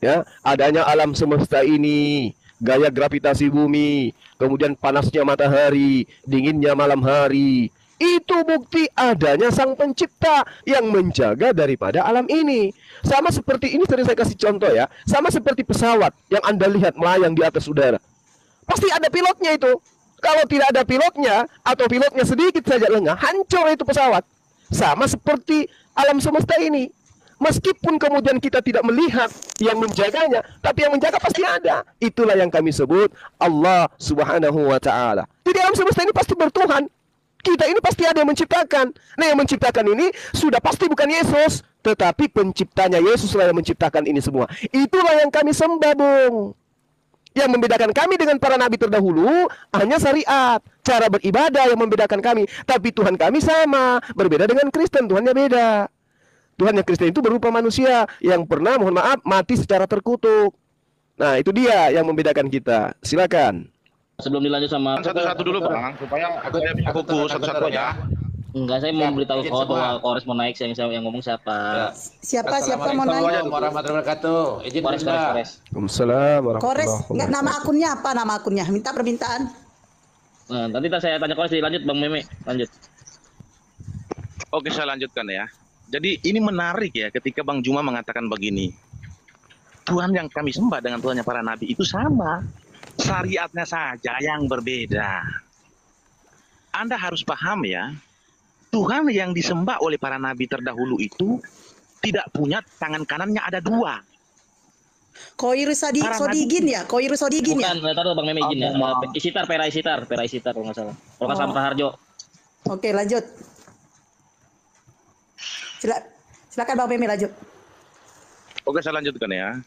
Ya, adanya alam semesta ini, gaya gravitasi bumi, kemudian panasnya matahari, dinginnya malam hari. Itu bukti adanya sang pencipta yang menjaga daripada alam ini. Sama seperti ini, sering saya kasih contoh ya. Sama seperti pesawat yang Anda lihat melayang di atas udara. Pasti ada pilotnya itu. Kalau tidak ada pilotnya, atau pilotnya sedikit saja lengah, hancur itu pesawat. Sama seperti alam semesta ini. Meskipun kemudian kita tidak melihat yang menjaganya, tapi yang menjaga pasti ada. Itulah yang kami sebut Allah Subhanahu wa Ta'ala. Jadi alam semesta ini pasti bertuhan. Kita ini pasti ada yang menciptakan. Nah, yang menciptakan ini sudah pasti bukan Yesus, tetapi penciptanya Yesuslah yang menciptakan ini semua. Itulah yang kami sembah, Bung. Yang membedakan kami dengan para nabi terdahulu hanya syariat, cara beribadah yang membedakan kami. Tapi Tuhan kami sama, berbeda dengan Kristen, Tuhannya beda. Tuhan yang Kristen itu berupa manusia yang pernah, mohon maaf, mati secara terkutuk. Nah, itu dia yang membedakan kita. Silakan. Sebelum dilanjut sama Satu-satu dulu Bang, supaya saya bisa fokus satu-satu aja. enggak, saya mau beritahu kau bahwa Kores mau naik, yang ngomong siapa? Siapa mau naik? Assalamualaikum warahmatullahi wabarakatuh. Izin Kores. Waalaikumsalam warahmatullahi Kores, nggak nama akunnya apa? Nama akunnya, minta permintaan. Nah, nanti saya tanya Kores, lanjut Bang Meme, lanjut. Oke, saya lanjutkan ya. Jadi ini menarik ya ketika Bang Juma mengatakan begini. Tuhan yang kami sembah dengan Tuhannya para nabi itu sama. Syariatnya saja yang berbeda. Anda harus paham ya. Tuhan yang disembah oleh para nabi terdahulu itu tidak punya tangan kanannya ada dua. Koiru Sodigin ya? Koiru Sodigin ya? Bukan, taruh Bang Meme izin ya. Pera Isitar kalau nggak salah. Kalau nggak salah Raharjo. Oke, lanjut. Silakan Bang Meme lanjut. Oke, saya lanjutkan ya.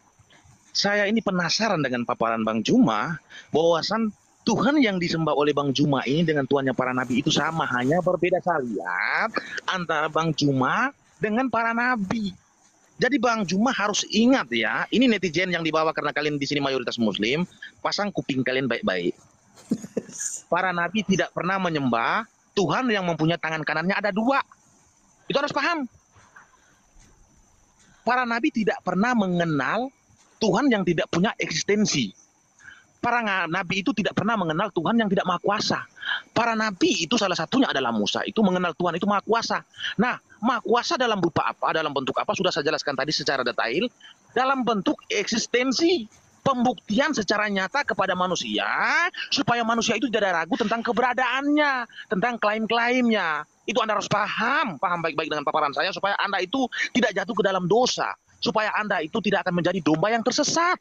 Saya ini penasaran dengan paparan Bang Juma, bahwasan Tuhan yang disembah oleh Bang Juma ini dengan Tuhannya para nabi itu sama, hanya berbeda syariat antara Bang Juma dengan para nabi. Jadi Bang Juma harus ingat ya, ini netizen yang dibawa karena kalian di sini mayoritas muslim, pasang kuping kalian baik-baik. Para nabi tidak pernah menyembah Tuhan yang mempunyai tangan kanannya ada dua. Itu harus paham. Para nabi tidak pernah mengenal Tuhan yang tidak punya eksistensi. Para nabi itu tidak pernah mengenal Tuhan yang tidak maha kuasa. Para nabi itu salah satunya adalah Musa, itu mengenal Tuhan itu maha kuasa. Nah, maha kuasa dalam berupa apa, dalam bentuk apa, sudah saya jelaskan tadi secara detail. Dalam bentuk eksistensi, pembuktian secara nyata kepada manusia, supaya manusia itu tidak ragu tentang keberadaannya, tentang klaim-klaimnya. Itu Anda harus paham baik-baik dengan paparan saya, supaya Anda itu tidak jatuh ke dalam dosa. Supaya Anda itu tidak akan menjadi domba yang tersesat.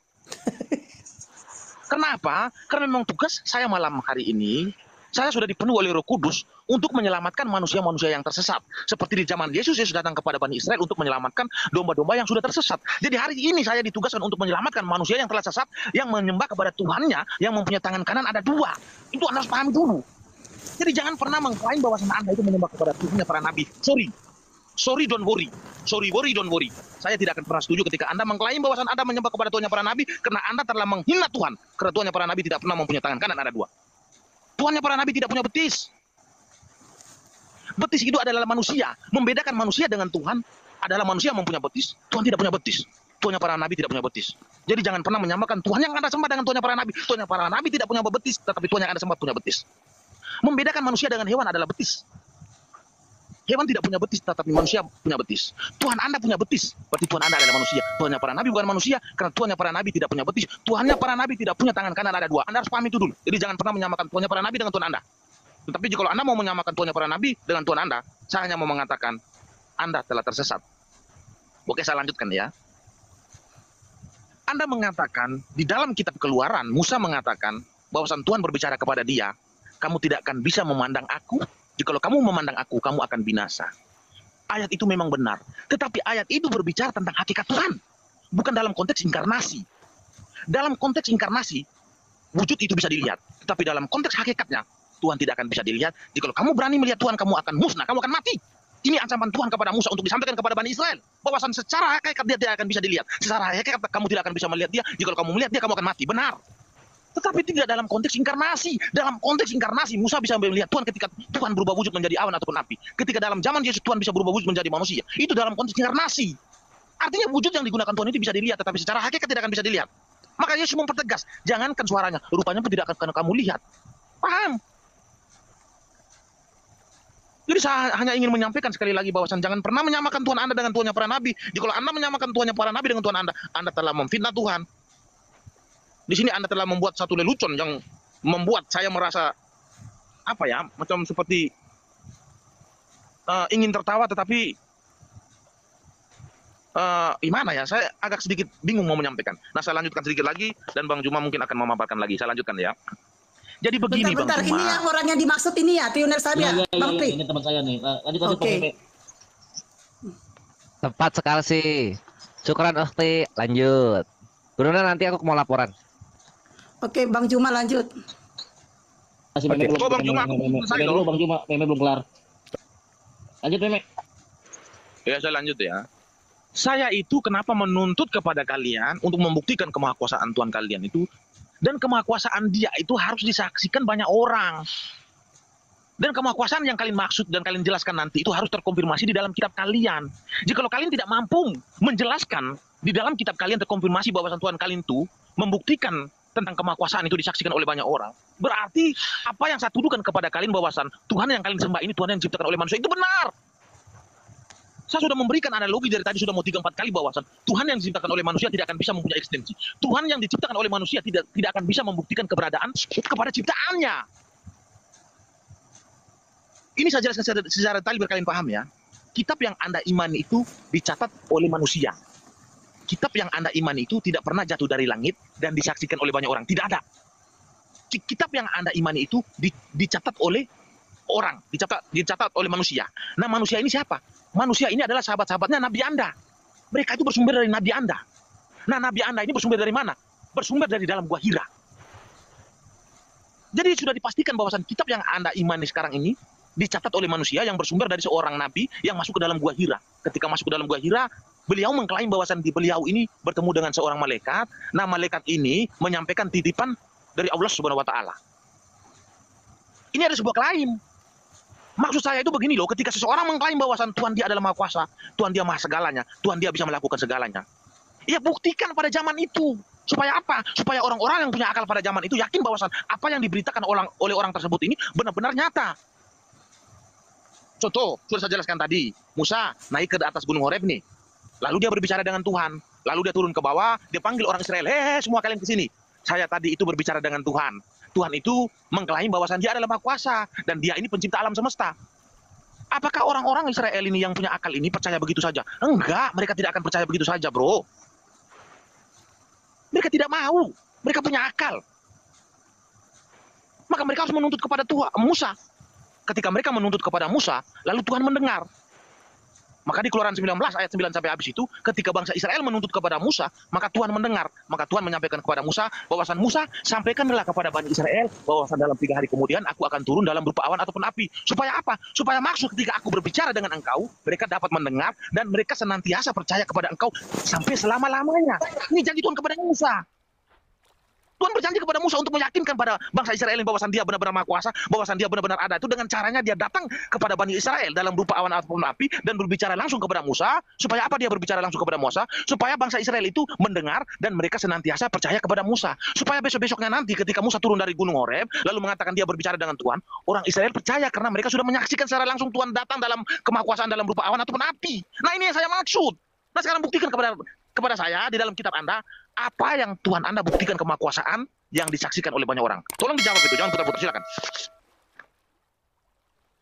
Kenapa? Karena memang tugas saya malam hari ini, saya sudah dipenuhi oleh Roh Kudus untuk menyelamatkan manusia-manusia yang tersesat. Seperti di zaman Yesus datang kepada Bani Israel untuk menyelamatkan domba-domba yang sudah tersesat. Jadi hari ini saya ditugaskan untuk menyelamatkan manusia yang telah sesat, yang menyembah kepada Tuhannya, yang mempunyai tangan kanan ada dua. Itu Anda harus pahami dulu. Jadi jangan pernah mengklaim bahwa Anda itu menyembah kepada Tuhannya para nabi. Sorry, don't worry. Saya tidak akan pernah setuju ketika Anda mengklaim bahwa Anda menyembah kepada Tuhannya para nabi, karena Anda telah menghina Tuhan. Karena Tuhannya para nabi tidak pernah mempunyai tangan kanan ada dua. Tuhannya para nabi tidak punya betis. Betis itu adalah manusia. Membedakan manusia dengan Tuhan adalah manusia yang mempunyai betis. Tuhan tidak punya betis. Tuhannya para nabi tidak punya betis. Jadi jangan pernah menyamakan Tuhan yang Anda sembah dengan Tuhannya para nabi. Tuhannya para nabi tidak punya betis, tetapi Tuhan yang Anda sembah punya betis. Membedakan manusia dengan hewan adalah betis. Hewan tidak punya betis, tetapi manusia punya betis. Tuhan Anda punya betis, berarti Tuhan Anda adalah manusia. Tuhannya para nabi bukan manusia, karena Tuhannya para nabi tidak punya betis. Tuhannya para nabi tidak punya tangan kanan ada dua. Anda harus paham itu dulu. Jadi jangan pernah menyamakan Tuhannya para nabi dengan Tuhan Anda. Tetapi jika Anda mau menyamakan Tuhannya para nabi dengan Tuhan Anda, saya hanya mau mengatakan Anda telah tersesat. Oke, saya lanjutkan ya. Anda mengatakan di dalam kitab Keluaran, Musa mengatakan bahwasan Tuhan berbicara kepada dia, kamu tidak akan bisa memandang aku. Jikalau kamu memandang aku, kamu akan binasa. Ayat itu memang benar. Tetapi ayat itu berbicara tentang hakikat Tuhan. Bukan dalam konteks inkarnasi. Dalam konteks inkarnasi, wujud itu bisa dilihat. Tetapi dalam konteks hakikatnya, Tuhan tidak akan bisa dilihat. Jikalau kamu berani melihat Tuhan, kamu akan musnah, kamu akan mati. Ini ancaman Tuhan kepada Musa untuk disampaikan kepada Bani Israel. Bahwasan secara hakikat dia tidak akan bisa dilihat. Secara hakikat kamu tidak akan bisa melihat dia. Jikalau kamu melihat dia, kamu akan mati. Benar. Tetapi tidak dalam konteks inkarnasi. Dalam konteks inkarnasi, Musa bisa melihat Tuhan ketika Tuhan berubah wujud menjadi awan ataupun api. Ketika dalam zaman Yesus, Tuhan bisa berubah wujud menjadi manusia. Itu dalam konteks inkarnasi. Artinya wujud yang digunakan Tuhan itu bisa dilihat, tetapi secara hakikat tidak akan bisa dilihat. Maka Yesus mempertegas, jangankan suaranya, rupanya pun tidak akan kamu lihat. Paham? Jadi saya hanya ingin menyampaikan sekali lagi bahwasan jangan pernah menyamakan Tuhan Anda dengan Tuhannya para nabi. Jikalau Anda menyamakan Tuhannya para nabi dengan Tuhan Anda telah memfitnah Tuhan. Di sini Anda telah membuat satu lelucon yang membuat saya merasa apa ya, macam seperti ingin tertawa, tetapi gimana ya, saya agak sedikit bingung mau menyampaikan. Nah, saya lanjutkan sedikit lagi dan Bang Juma mungkin akan memaparkan lagi. Saya lanjutkan ya. Jadi begini Bentar, Bang Juma. ini yang orang yang dimaksud ini ya, Tionel Sabia, Bang Pri. Ini teman saya nih. Lanjut Oke. Pak. Tepat sekali sih. Syukran Ukti, lanjut. Guruna nanti aku mau laporan. Oke, Bang Juma lanjut. Masih Meme belum. Oh, Bang Juma, Meme selesai dulu loh. Bang Juma, Meme belum kelar. Lanjut Meme. Ya, saya lanjut ya. Saya itu kenapa menuntut kepada kalian untuk membuktikan kemahakuasaan Tuhan kalian itu, dan kemahakuasaan dia itu harus disaksikan banyak orang. Dan kemahakuasaan yang kalian maksud dan kalian jelaskan nanti itu harus terkonfirmasi di dalam kitab kalian. Jikalau kalian tidak mampu menjelaskan di dalam kitab kalian terkonfirmasi bahwa Tuhan kalian itu membuktikan tentang kemahakuasaan itu disaksikan oleh banyak orang, berarti apa yang saya tuduhkan kepada kalian bahwasan Tuhan yang kalian sembah ini Tuhan yang diciptakan oleh manusia itu benar. Saya sudah memberikan analogi dari tadi sudah mau 3-4 kali bahwasan Tuhan yang diciptakan oleh manusia tidak akan bisa mempunyai ekstensi. Tuhan yang diciptakan oleh manusia tidak akan bisa membuktikan keberadaan kepada ciptaannya. Ini saya jelaskan secara detail biar kalian paham ya. Kitab yang Anda imani itu dicatat oleh manusia. Kitab yang Anda imani itu tidak pernah jatuh dari langit dan disaksikan oleh banyak orang. Tidak ada. Kitab yang Anda imani itu dicatat oleh orang, dicatat oleh manusia. Nah, manusia ini siapa? Manusia ini adalah sahabat-sahabatnya Nabi Anda. Mereka itu bersumber dari Nabi Anda. Nah, Nabi Anda ini bersumber dari mana? Bersumber dari dalam Gua Hira. Jadi sudah dipastikan bahwasan kitab yang Anda imani sekarang ini dicatat oleh manusia yang bersumber dari seorang nabi yang masuk ke dalam Gua Hira. Ketika masuk ke dalam Gua Hira, beliau mengklaim bahwasan di beliau ini bertemu dengan seorang malaikat. Nah, malaikat ini menyampaikan titipan dari Allah Subhanahu wa taala. Ini ada sebuah klaim. Maksud saya itu begini loh, ketika seseorang mengklaim bahwasan Tuhan dia adalah Maha Kuasa, Tuhan dia Maha segalanya, Tuhan dia bisa melakukan segalanya. Ya buktikan pada zaman itu. Supaya apa? Supaya orang-orang yang punya akal pada zaman itu yakin bahwasan apa yang diberitakan oleh orang tersebut ini benar-benar nyata. Contoh, sudah saya jelaskan tadi, Musa naik ke atas gunung Horeb nih. Lalu dia berbicara dengan Tuhan. Lalu dia turun ke bawah, dia panggil orang Israel, "Hei, semua kalian ke sini. Saya tadi itu berbicara dengan Tuhan." Tuhan itu mengklaim bahwasan dia adalah Maha Kuasa dan dia ini pencipta alam semesta. Apakah orang-orang Israel ini yang punya akal ini percaya begitu saja? Enggak, mereka tidak akan percaya begitu saja, bro. Mereka tidak mau. Mereka punya akal. Maka mereka harus menuntut kepada Tuhan, Musa. Ketika mereka menuntut kepada Musa, lalu Tuhan mendengar. Maka di Keluaran 19 ayat 9 sampai habis itu, ketika bangsa Israel menuntut kepada Musa, maka Tuhan mendengar. Maka Tuhan menyampaikan kepada Musa, bahwasan Musa, sampaikanlah kepada Bani Israel, bahwasan dalam 3 hari kemudian aku akan turun dalam berupa awan ataupun api. Supaya apa? Supaya maksud ketika aku berbicara dengan engkau, mereka dapat mendengar, dan mereka senantiasa percaya kepada engkau sampai selama-lamanya. Ini janji Tuhan kepada Musa. Tuhan berjanji kepada Musa untuk meyakinkan pada bangsa Israel ini bahwasan dia benar-benar Maha Kuasa, bahwasan dia benar-benar ada. Itu dengan caranya dia datang kepada Bani Israel dalam berupa awan ataupun api dan berbicara langsung kepada Musa. Supaya apa dia berbicara langsung kepada Musa? Supaya bangsa Israel itu mendengar dan mereka senantiasa percaya kepada Musa. Supaya besok-besoknya nanti ketika Musa turun dari Gunung Horeb lalu mengatakan dia berbicara dengan Tuhan, orang Israel percaya karena mereka sudah menyaksikan secara langsung Tuhan datang dalam kemahakuasaan dalam berupa awan ataupun api. Nah, ini yang saya maksud. Nah, sekarang buktikan kepada saya di dalam kitab Anda apa yang Tuhan Anda buktikan kemahakuasaan yang disaksikan oleh banyak orang. Tolong dijawab itu, jangan putar-putar, silakan.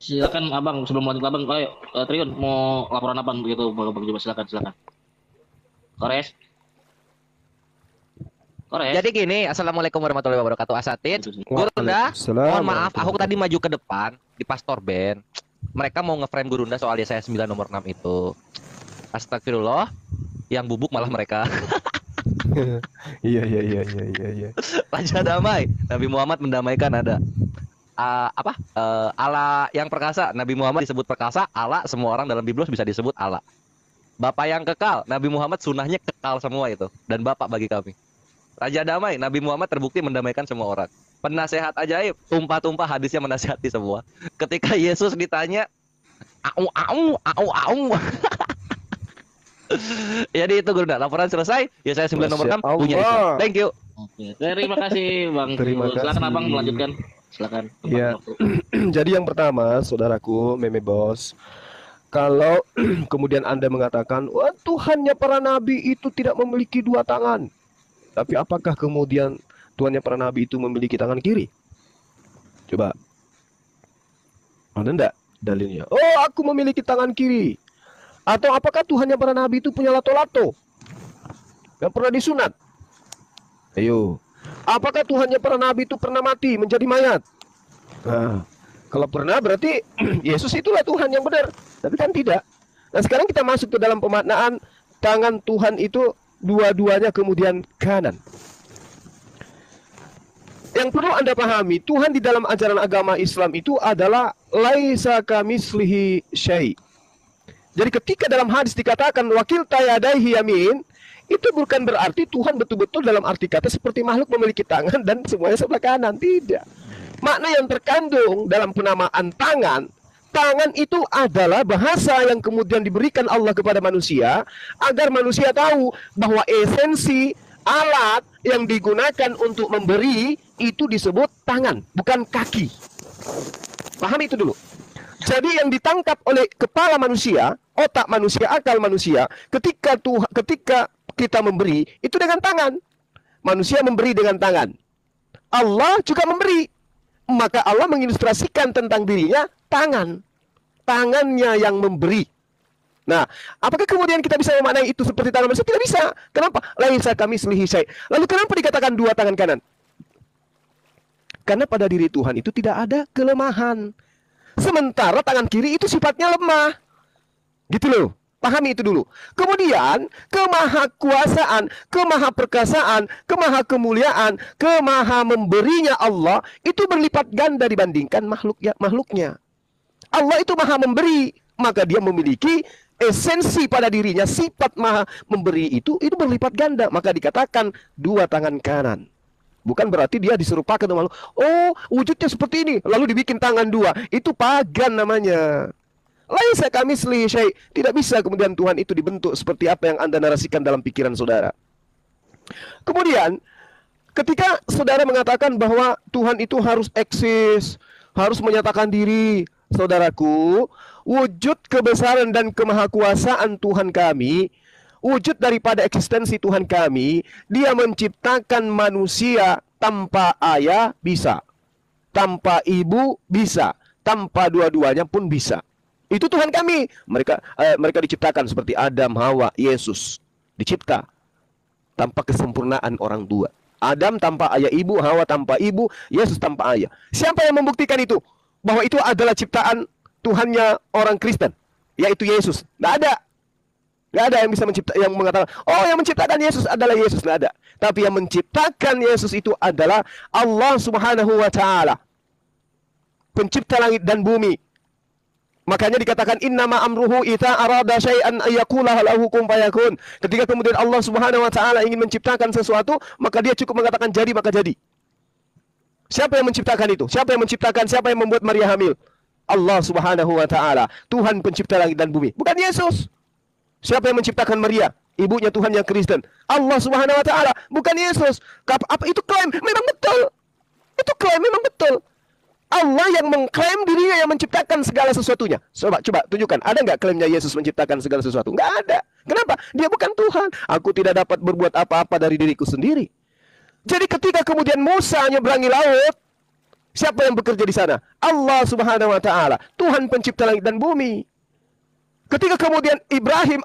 Silakan Abang, sebelum lanjut Abang, ayo Triun mau laporan apa begitu Bang Juma, silakan. Kores. Ores. Jadi gini, assalamualaikum warahmatullahi wabarakatuh. Asatid, Gurunda, Waalaikumsalam mohon maaf, aku warahmatullahi tadi maju ke depan di Pastor Ben. Mereka mau nge-frame Gurunda soal saya 9 nomor 6 itu. Astagfirullah, yang bubuk malah mereka. Iya. Raja damai, Nabi Muhammad mendamaikan ada. Allah yang perkasa, Nabi Muhammad disebut perkasa, Allah semua orang dalam Biblos bisa disebut Allah. Bapak yang kekal, Nabi Muhammad sunahnya kekal semua itu, dan bapak bagi kami. Raja damai, Nabi Muhammad terbukti mendamaikan semua orang. Penasehat ajaib, tumpah-tumpah hadisnya menasehati semua. Ketika Yesus ditanya, au. Jadi itu Gurunda, laporan selesai. Ya saya 9 nomor 6 Masya punya itu. Allah. Thank you. Oke, terima kasih Bang. Terima Silakan kasih. Abang melanjutkan. Silakan. Iya. Jadi yang pertama, saudaraku, Meme Bos, kalau kemudian Anda mengatakan, wah Tuhannya para nabi itu tidak memiliki dua tangan. Tapi apakah kemudian Tuhannya para nabi itu memiliki tangan kiri? Coba. Ada enggak dalilnya? Oh, aku memiliki tangan kiri. Atau apakah Tuhannya para nabi itu punya lato-lato yang pernah disunat? Ayo. Apakah Tuhannya para nabi itu pernah mati menjadi mayat? Nah, kalau pernah berarti Yesus itulah Tuhan yang benar. Tapi kan tidak. Nah sekarang kita masuk ke dalam pemaknaan tangan Tuhan itu dua-duanya kemudian kanan. Yang perlu Anda pahami, Tuhan di dalam ajaran agama Islam itu adalah laisa kamitslihi syai'. Jadi ketika dalam hadis dikatakan wakil tayadaihi yamin, itu bukan berarti Tuhan betul-betul dalam arti kata seperti makhluk memiliki tangan dan semuanya sebelah kanan. Tidak. Makna yang terkandung dalam penamaan tangan itu adalah bahasa yang kemudian diberikan Allah kepada manusia agar manusia tahu bahwa esensi alat yang digunakan untuk memberi itu disebut tangan, bukan kaki. Paham itu dulu. Jadi yang ditangkap oleh kepala manusia, otak manusia, akal manusia, ketika kita memberi itu dengan tangan. Manusia memberi dengan tangan. Allah juga memberi. Maka Allah mengilustrasikan tentang dirinya tangan. Tangannya yang memberi. Nah, apakah kemudian kita bisa memaknai itu seperti tangan manusia? Tidak bisa. Kenapa? Laisa kamitslihi syai'. Lalu kenapa dikatakan dua tangan kanan? Karena pada diri Tuhan itu tidak ada kelemahan. Sementara tangan kiri itu sifatnya lemah. Gitu loh. Pahami itu dulu. Kemudian, kemahakuasaan, kemahaperkasaan, kemahakemuliaan, kemaha memberinya Allah itu berlipat ganda dibandingkan makhluknya. Allah itu maha memberi, maka dia memiliki esensi pada dirinya, sifat maha memberi itu berlipat ganda. Maka dikatakan dua tangan kanan. Bukan berarti dia diserupakan dengan makhluk. Oh, wujudnya seperti ini, lalu dibikin tangan dua. Itu pagan namanya. Laisa kamitslihi syai'. Tidak bisa kemudian Tuhan itu dibentuk seperti apa yang Anda narasikan dalam pikiran saudara. Kemudian, ketika saudara mengatakan bahwa Tuhan itu harus eksis, harus menyatakan diri, saudaraku, wujud kebesaran dan kemahakuasaan Tuhan kami, wujud daripada eksistensi Tuhan kami, Dia menciptakan manusia tanpa ayah bisa, tanpa ibu bisa, tanpa dua-duanya pun bisa. Itu Tuhan kami. Mereka diciptakan seperti Adam, Hawa, Yesus. Dicipta tanpa kesempurnaan orang tua. Adam tanpa ayah ibu, Hawa tanpa ibu, Yesus tanpa ayah. Siapa yang membuktikan itu? Bahwa itu adalah ciptaan Tuhannya orang Kristen, yaitu Yesus. Tidak ada. Tidak ada yang bisa yang mengatakan, oh yang menciptakan Yesus adalah Yesus. Tidak ada. Tapi yang menciptakan Yesus itu adalah Allah Subhanahu wa Ta'ala, pencipta langit dan bumi. Makanya dikatakan innama amruhu idza arada syai'an ayyaqula lahu kun fayakun. Ketika kemudian Allah Subhanahu wa Ta'ala ingin menciptakan sesuatu, maka dia cukup mengatakan jadi maka jadi. Siapa yang menciptakan itu? Siapa yang menciptakan? Siapa yang membuat Maria hamil? Allah Subhanahu wa Ta'ala, Tuhan pencipta langit dan bumi. Bukan Yesus. Siapa yang menciptakan Maria? Ibunya Tuhan yang Kristen. Allah Subhanahu wa Ta'ala, bukan Yesus. Apa itu klaim? Memang betul. Itu klaim memang betul. Allah yang mengklaim dirinya yang menciptakan segala sesuatunya. Coba tunjukkan. Ada nggak klaimnya Yesus menciptakan segala sesuatu? Nggak ada. Kenapa? Dia bukan Tuhan. Aku tidak dapat berbuat apa-apa dari diriku sendiri. Jadi ketika kemudian Musa nyeberangi laut, siapa yang bekerja di sana? Allah Subhanahu wa Ta'ala, Tuhan pencipta langit dan bumi. Ketika kemudian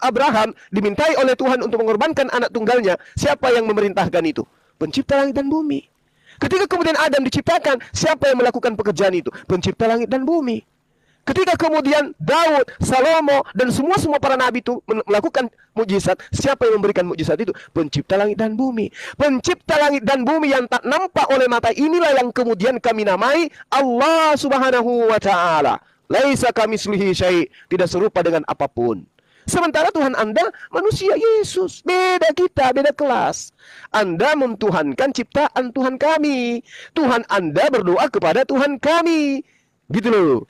Abraham dimintai oleh Tuhan untuk mengorbankan anak tunggalnya, siapa yang memerintahkan itu? Pencipta langit dan bumi. Ketika kemudian Adam diciptakan, siapa yang melakukan pekerjaan itu? Pencipta langit dan bumi. Ketika kemudian Daud, Salomo, dan semua para nabi itu melakukan mukjizat, siapa yang memberikan mukjizat itu? Pencipta langit dan bumi. Pencipta langit dan bumi yang tak nampak oleh mata inilah yang kemudian kami namai Allah Subhanahu wa Ta'ala. Laisa kamitslihi syai', tidak serupa dengan apapun. Sementara Tuhan Anda manusia Yesus, beda kita, beda kelas. Anda mentuhankan ciptaan Tuhan kami. Tuhan Anda berdoa kepada Tuhan kami. Gitu loh.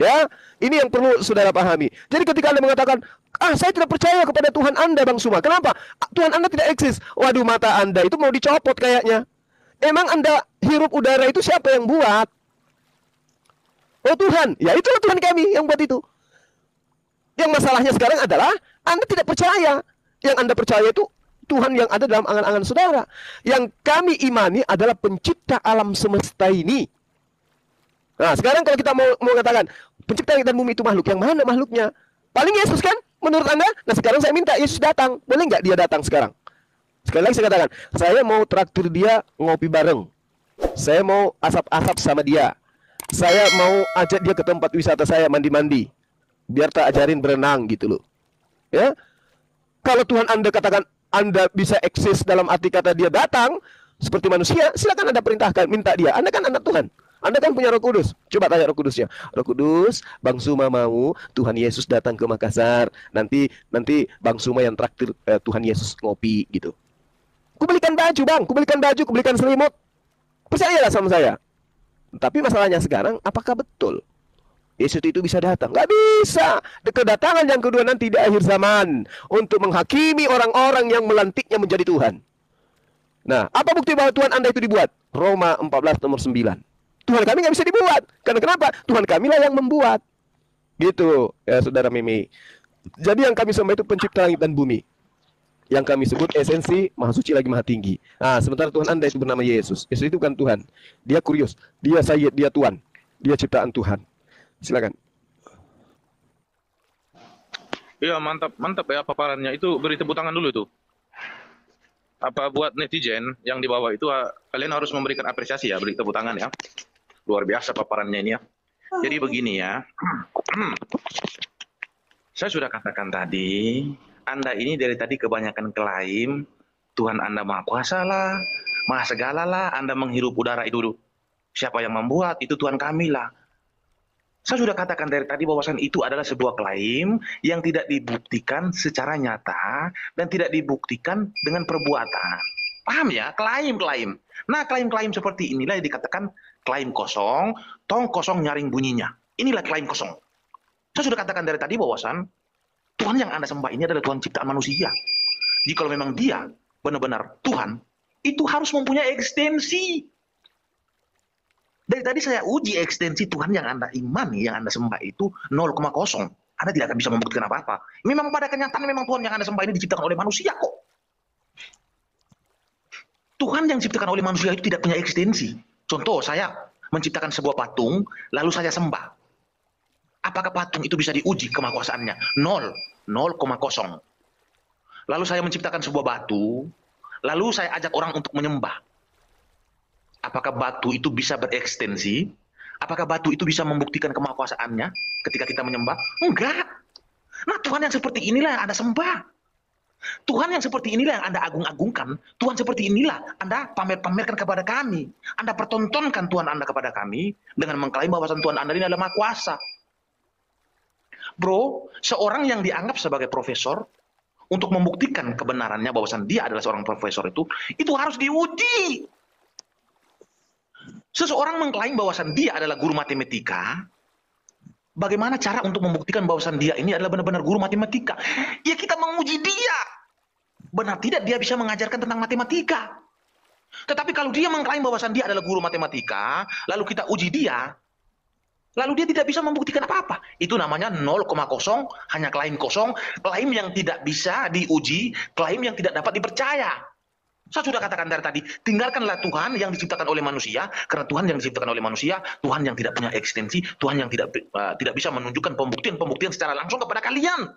Ya, ini yang perlu saudara pahami. Jadi ketika Anda mengatakan, saya tidak percaya kepada Tuhan Anda, Bang Suma. Kenapa? Tuhan Anda tidak eksis. Waduh, mata Anda itu mau dicopot kayaknya. Emang Anda hirup udara itu siapa yang buat? Oh Tuhan, ya itulah Tuhan kami yang buat itu. Yang masalahnya sekarang adalah Anda tidak percaya. Yang Anda percaya itu Tuhan yang ada dalam angan-angan saudara. Yang kami imani adalah pencipta alam semesta ini. Nah, sekarang kalau kita mau mengatakan pencipta langit dan bumi itu makhluk, yang mana makhluknya? Paling Yesus kan, menurut Anda? Nah, sekarang saya minta Yesus datang. Boleh nggak dia datang sekarang? Sekali lagi saya katakan, saya mau traktir dia ngopi bareng. Saya mau asap-asap sama dia. Saya mau ajak dia ke tempat wisata saya mandi-mandi. Biar tak ajarin berenang gitu loh. Ya. Kalau Tuhan Anda katakan Anda bisa eksis dalam arti kata dia datang seperti manusia, silakan Anda perintahkan, minta dia. Anda kan anak Tuhan. Anda kan punya Roh Kudus. Coba tanya Roh Kudusnya. Roh Kudus, Bang Suma mau Tuhan Yesus datang ke Makassar. Nanti Bang Suma yang traktir Tuhan Yesus ngopi gitu. Kubelikan baju, Bang. Kubelikan selimut. Percayalah sama saya. Tapi masalahnya sekarang, apakah betul Yesus itu bisa datang? Gak bisa. Kedatangan yang kedua nanti di akhir zaman untuk menghakimi orang-orang yang melantiknya menjadi Tuhan. Nah, apa bukti bahwa Tuhan Anda itu dibuat? Roma 14 nomor 9. Tuhan kami nggak bisa dibuat. Karena kenapa? Tuhan kami lah yang membuat. Gitu, ya saudara Mimi. Jadi yang kami sembah itu pencipta langit dan bumi. Yang kami sebut esensi maha suci lagi maha tinggi. Nah, sementara Tuhan Anda itu bernama Yesus. Yesus itu bukan Tuhan. Dia kurios. Dia Sayyid, dia Tuhan. Dia ciptaan Tuhan. Silakan. Iya, mantap ya paparannya. Itu beri tepuk tangan dulu tuh. Apa buat netizen yang di bawah itu kalian harus memberikan apresiasi ya, beri tepuk tangan ya. Luar biasa paparannya ini ya. Jadi begini ya. Saya sudah katakan tadi, Anda ini dari tadi kebanyakan klaim Tuhan Anda Maha Kuasa lah, Maha Segala lah, Anda menghirup udara itu. Siapa yang membuat? Itu Tuhan kami lah. Saya sudah katakan dari tadi bahwasan itu adalah sebuah klaim yang tidak dibuktikan secara nyata dan tidak dibuktikan dengan perbuatan. Paham ya? Klaim-klaim. Nah, klaim-klaim seperti inilah yang dikatakan klaim kosong, tong kosong nyaring bunyinya. Inilah klaim kosong. Saya sudah katakan dari tadi bahwasan Tuhan yang Anda sembah ini adalah Tuhan ciptaan manusia. Jika memang dia benar-benar Tuhan, itu harus mempunyai ekstensi. Dari tadi saya uji ekstensi Tuhan yang Anda imani, yang Anda sembah itu 0,0. Anda tidak akan bisa membuktikan apa-apa. Memang pada kenyataan memang Tuhan yang Anda sembah ini diciptakan oleh manusia kok. Tuhan yang diciptakan oleh manusia itu tidak punya ekstensi. Contoh, saya menciptakan sebuah patung, lalu saya sembah. Apakah patung itu bisa diuji kemahakuasaannya? 0,0. Lalu saya menciptakan sebuah batu, lalu saya ajak orang untuk menyembah. Apakah batu itu bisa berekstensi? Apakah batu itu bisa membuktikan kemahakuasaannya ketika kita menyembah? Enggak. Nah, Tuhan yang seperti inilah yang Anda sembah. Tuhan yang seperti inilah yang Anda agung-agungkan. Tuhan seperti inilah Anda pamer-pamerkan kepada kami. Anda pertontonkan Tuhan Anda kepada kami dengan mengklaim bahwa Tuhan Anda ini adalah Maha Kuasa. Bro, seorang yang dianggap sebagai profesor untuk membuktikan kebenarannya bahwasan dia adalah seorang profesor itu harus diuji. Seseorang mengklaim bahwasan dia adalah guru matematika, bagaimana cara untuk membuktikan bahwasan dia ini adalah benar-benar guru matematika? Ya kita menguji dia. Benar tidak dia bisa mengajarkan tentang matematika. Tetapi kalau dia mengklaim bahwasan dia adalah guru matematika, lalu kita uji dia, lalu dia tidak bisa membuktikan apa-apa. Itu namanya 0,0, hanya klaim kosong, klaim yang tidak bisa diuji, klaim yang tidak dapat dipercaya. Saya sudah katakan dari tadi, tinggalkanlah Tuhan yang diciptakan oleh manusia, karena Tuhan yang diciptakan oleh manusia, Tuhan yang tidak punya ekstensi, Tuhan yang tidak bisa menunjukkan pembuktian-pembuktian secara langsung kepada kalian.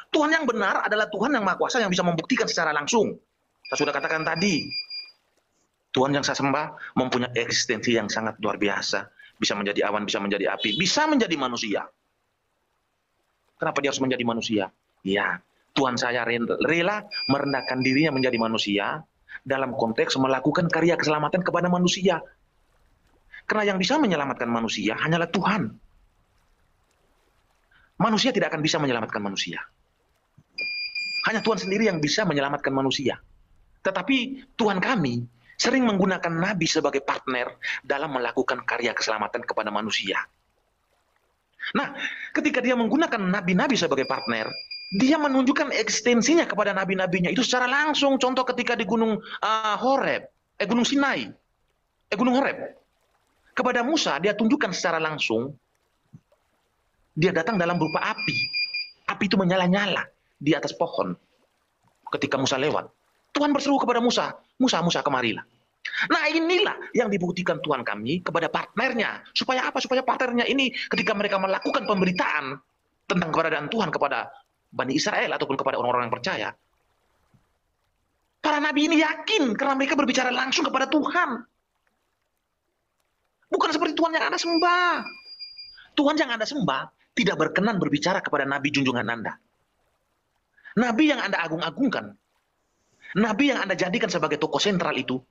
Tuhan yang benar adalah Tuhan yang Maha Kuasa yang bisa membuktikan secara langsung. Saya sudah katakan tadi, Tuhan yang saya sembah mempunyai eksistensi yang sangat luar biasa. Bisa menjadi awan, bisa menjadi api, bisa menjadi manusia. Kenapa dia harus menjadi manusia? Ya, Tuhan saya rela merendahkan dirinya menjadi manusia dalam konteks melakukan karya keselamatan kepada manusia. Karena yang bisa menyelamatkan manusia hanyalah Tuhan. Manusia tidak akan bisa menyelamatkan manusia. Hanya Tuhan sendiri yang bisa menyelamatkan manusia. Tetapi Tuhan kami sering menggunakan nabi sebagai partner dalam melakukan karya keselamatan kepada manusia. Nah, ketika dia menggunakan nabi-nabi sebagai partner, dia menunjukkan eksistensinya kepada nabi-nabinya itu secara langsung. Contoh ketika di Gunung Gunung Sinai, Gunung Horeb. Kepada Musa dia tunjukkan secara langsung, dia datang dalam berupa api. Api itu menyala-nyala di atas pohon. Ketika Musa lewat, Tuhan berseru kepada Musa, Musa, Musa, kemarilah. Nah, inilah yang dibuktikan Tuhan kami kepada partnernya. Supaya apa? Supaya partnernya ini ketika mereka melakukan pemberitaan tentang keberadaan Tuhan kepada Bani Israel ataupun kepada orang-orang yang percaya, para nabi ini yakin karena mereka berbicara langsung kepada Tuhan. Bukan seperti Tuhan yang Anda sembah. Tuhan yang Anda sembah tidak berkenan berbicara kepada nabi junjungan Anda. Nabi yang Anda agung-agungkan, nabi yang Anda jadikan sebagai tokoh sentral itu,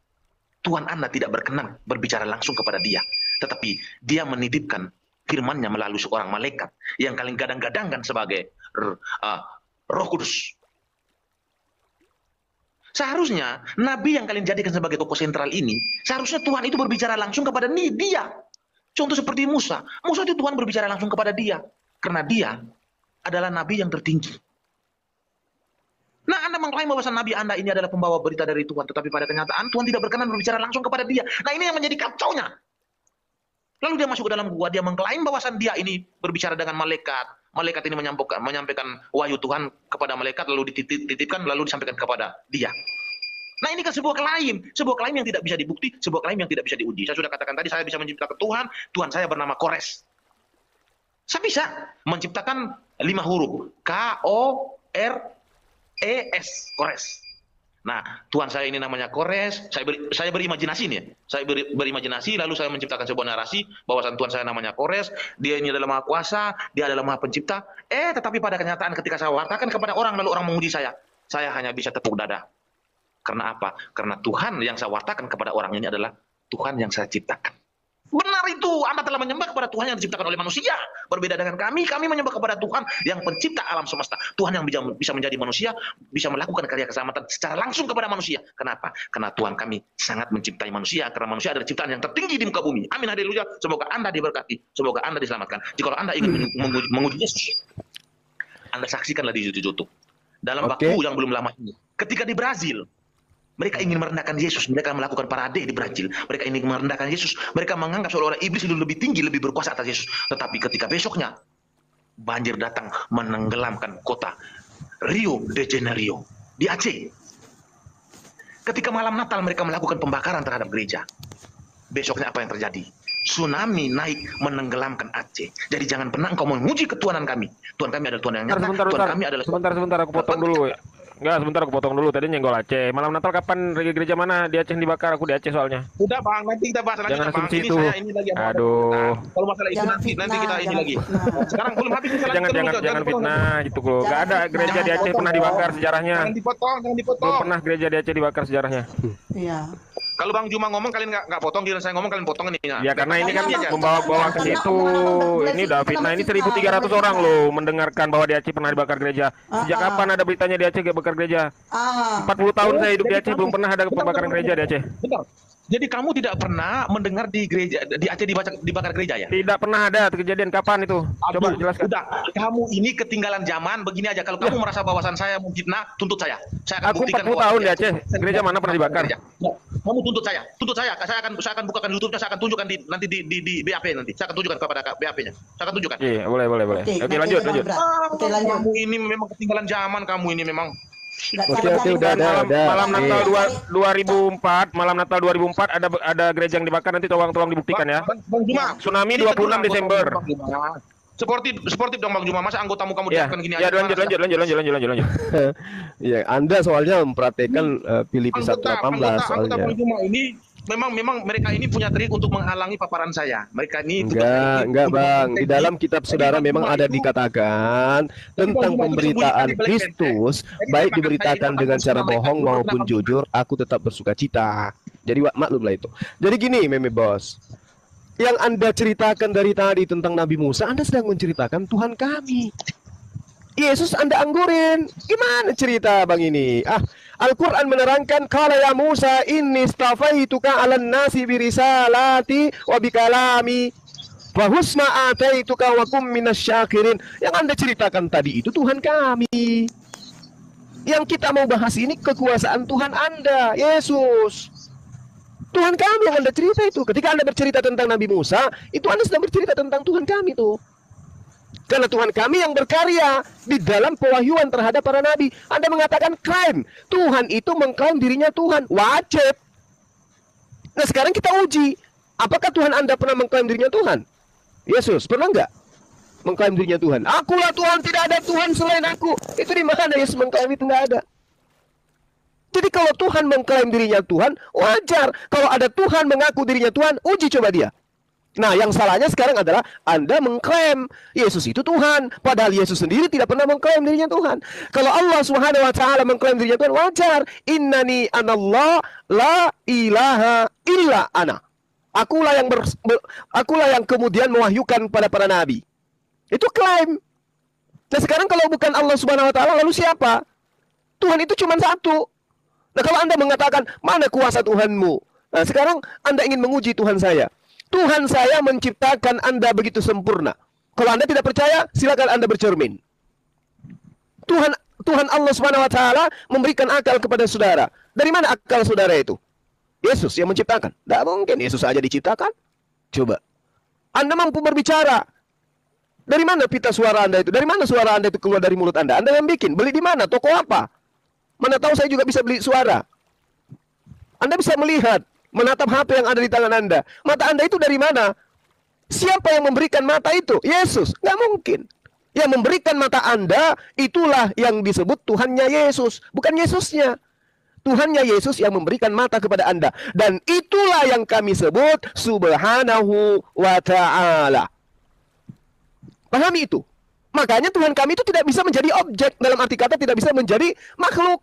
Tuhan Anda tidak berkenan berbicara langsung kepada dia. Tetapi dia menitipkan firman-Nya melalui seorang malaikat yang kalian gadang-gadangkan sebagai Roh Kudus. Seharusnya nabi yang kalian jadikan sebagai tokoh sentral ini, seharusnya Tuhan itu berbicara langsung kepada dia. Contoh seperti Musa. Musa itu Tuhan berbicara langsung kepada dia. Karena dia adalah nabi yang tertinggi. Nah, Anda mengklaim bahwa nabi Anda ini adalah pembawa berita dari Tuhan, tetapi pada kenyataan Tuhan tidak berkenan berbicara langsung kepada dia. Nah, ini yang menjadi kacaunya. Lalu dia masuk ke dalam gua, dia mengklaim bahwa dia ini berbicara dengan malaikat. Malaikat ini menyampaikan wahyu Tuhan kepada malaikat, lalu dititipkan, lalu disampaikan kepada dia. Nah, ini kan sebuah klaim yang tidak bisa dibukti, sebuah klaim yang tidak bisa diuji. Saya sudah katakan tadi, saya bisa menciptakan Tuhan saya bernama Kores. Saya bisa menciptakan 5 huruf, K-O-R-E-S, Kores. Nah, Tuhan saya ini namanya Kores, saya berimajinasi nih. Saya berimajinasi, lalu saya menciptakan sebuah narasi bahwasan Tuhan saya namanya Kores, dia ini adalah Maha Kuasa, dia adalah Maha Pencipta. Tetapi pada kenyataan ketika saya wartakan kepada orang, lalu orang menguji saya hanya bisa tepuk dada. Karena apa? Karena Tuhan yang saya wartakan kepada orang ini adalah Tuhan yang saya ciptakan. Benar itu, Anda telah menyembah kepada Tuhan yang diciptakan oleh manusia. Berbeda dengan kami menyembah kepada Tuhan yang pencipta alam semesta. Tuhan yang bisa menjadi manusia, bisa melakukan karya keselamatan secara langsung kepada manusia. Kenapa? Karena Tuhan kami sangat mencintai manusia, karena manusia adalah ciptaan yang tertinggi di muka bumi. Amin, haleluya. Semoga Anda diberkati, semoga Anda diselamatkan. Jika Anda ingin menguji Yesus, Anda saksikanlah di YouTube. Dalam waktu yang belum lama ini, ketika di Brazil, mereka ingin merendahkan Yesus, mereka melakukan parade di Brazil. Mereka ingin merendahkan Yesus, mereka menganggap seolah-olah iblis itu lebih tinggi, lebih berkuasa atas Yesus. Tetapi ketika besoknya banjir datang menenggelamkan kota Rio de Janeiro di Aceh. Ketika malam Natal mereka melakukan pembakaran terhadap gereja. Besoknya apa yang terjadi? Tsunami naik menenggelamkan Aceh. Jadi jangan pernah engkau menguji ketuhanan kami. Tuhan kami adalah Tuhan yang nyata. Tuhan kami adalah Sebentar aku potong dulu ya. Enggak, sebentar aku potong dulu. Tadi nyenggol Aceh. Malam Natal kapan gereja mana di Aceh dibakar? Aku di Aceh soalnya. Udah Bang, nanti kita bahas lagi. Jangan Bang. asumsi Ini itu. saya ini lagi. Aduh. Kalau masalah itu nanti kita ini lagi. Sekarang belum habis. Jangan fitnah gitu kok. Enggak ada gereja di Aceh pernah dibakar sejarahnya. Jangan dipotong. Belum pernah gereja di Aceh dibakar sejarahnya. Iya. Kalau Bang Juma ngomong kalian nggak potong, giliran saya ngomong kalian potong ini. Ya karena ini kan membawa ke situ. Ini udah fitnah. Ini 1.300 orang loh mendengarkan bahwa di Aceh pernah dibakar gereja. Sejak kapan ada beritanya di Aceh bakar gereja? 40 tahun saya hidup di Aceh belum pernah ada pembakaran gereja di Aceh. Benar. Jadi kamu tidak pernah mendengar di gereja di Aceh dibakar gereja ya? Tidak pernah ada kejadian kapan itu? Coba jelaskan. Udah, kamu ini ketinggalan zaman. Begini aja, kalau kamu merasa bahwasan saya memfitnah, tuntut saya. Saya akan Aku buktikan 40 tahun di Aceh. Gereja mana pernah dibakar? Kamu tuntut saya. Saya akan bukakan YouTube-nya, saya akan tunjukkan nanti di BAP nanti. Saya akan tunjukkan kepada BAP-nya. Saya akan tunjukkan. Iya, boleh. Oke, lanjut. Oke, lanjut. Kamu ini memang ketinggalan zaman, kamu ini memang. Oke, udah. Malam Natal 2004 ada gereja yang dibakar, nanti tolong dibuktikan ya. Bang Juma, Tsunami 26 Desember. Sportif dong Bang Juma, masa anggotamu kamu Ya, diakan gini ya aja? lanjut. Ya, Anda soalnya memperhatikan Filipi 1:18 Anggota soalnya. Bang Juma ini memang mereka ini punya trik untuk menghalangi paparan saya. Mereka ini Enggak Bang. Di dalam kitab saudara memang ada dikatakan tentang pemberitaan Kristus, baik diberitakan dengan cara bohong maupun jujur, aku tetap bersuka cita. Jadi maklumlah itu. Jadi gini, Meme Bos. Yang Anda ceritakan dari tadi tentang Nabi Musa, Anda sedang menceritakan Tuhan kami. Yesus Anda anggurin. Gimana cerita Bang ini? Al-Quran menerangkan, qala ya Musa inni istafaituka 'alan nasi birisalati wa bikalami fahusma ataituka wa kum minasyakirin. Yang Anda ceritakan tadi itu Tuhan kami. Yang kita mau bahas ini kekuasaan Tuhan Anda, Yesus. Tuhan kami yang Anda cerita itu. Ketika Anda bercerita tentang Nabi Musa, itu Anda sedang bercerita tentang Tuhan kami tuh. Karena Tuhan kami yang berkarya di dalam pewahyuan terhadap para nabi. Anda mengatakan klaim. Tuhan itu mengklaim dirinya Tuhan. Wajib. Nah sekarang kita uji. Apakah Tuhan Anda pernah mengklaim dirinya Tuhan? Yesus, pernah nggak mengklaim dirinya Tuhan? Akulah Tuhan, tidak ada Tuhan selain aku. Itu di mana Yesus mengklaim itu? Nggak ada. Jadi kalau Tuhan mengklaim dirinya Tuhan, wajar. Kalau ada Tuhan mengaku dirinya Tuhan, uji coba dia. Nah, yang salahnya sekarang adalah Anda mengklaim Yesus itu Tuhan, padahal Yesus sendiri tidak pernah mengklaim dirinya Tuhan. Kalau Allah Subhanahu wa taala mengklaim dirinya Tuhan, wajar. Innani anallah la ilaha illa ana. Akulah yang kemudian mewahyukan pada para nabi. Itu klaim. Nah, sekarang kalau bukan Allah Subhanahu wa taala, lalu siapa? Tuhan itu cuma satu. Nah, kalau Anda mengatakan, mana kuasa Tuhanmu? Nah, sekarang Anda ingin menguji Tuhan saya. Tuhan saya menciptakan Anda begitu sempurna. Kalau Anda tidak percaya, silakan Anda bercermin. Tuhan Allah Subhanahu wa taala memberikan akal kepada saudara. Dari mana akal saudara itu? Yesus yang menciptakan. Tidak mungkin Yesus saja diciptakan. Coba. Anda mampu berbicara. Dari mana pita suara Anda itu? Dari mana suara Anda itu keluar dari mulut Anda? Anda yang bikin. Beli di mana? Toko apa? Mana tahu saya juga bisa beli suara. Anda bisa melihat, menatap HP yang ada di tangan Anda. Mata Anda itu dari mana? Siapa yang memberikan mata itu? Yesus. Nggak mungkin. Yang memberikan mata Anda, itulah yang disebut Tuhannya Yesus. Bukan Yesusnya. Tuhannya Yesus yang memberikan mata kepada Anda. Dan itulah yang kami sebut Subhanahu wa ta'ala. Pahami itu. Makanya Tuhan kami itu tidak bisa menjadi objek. Dalam arti kata tidak bisa menjadi makhluk.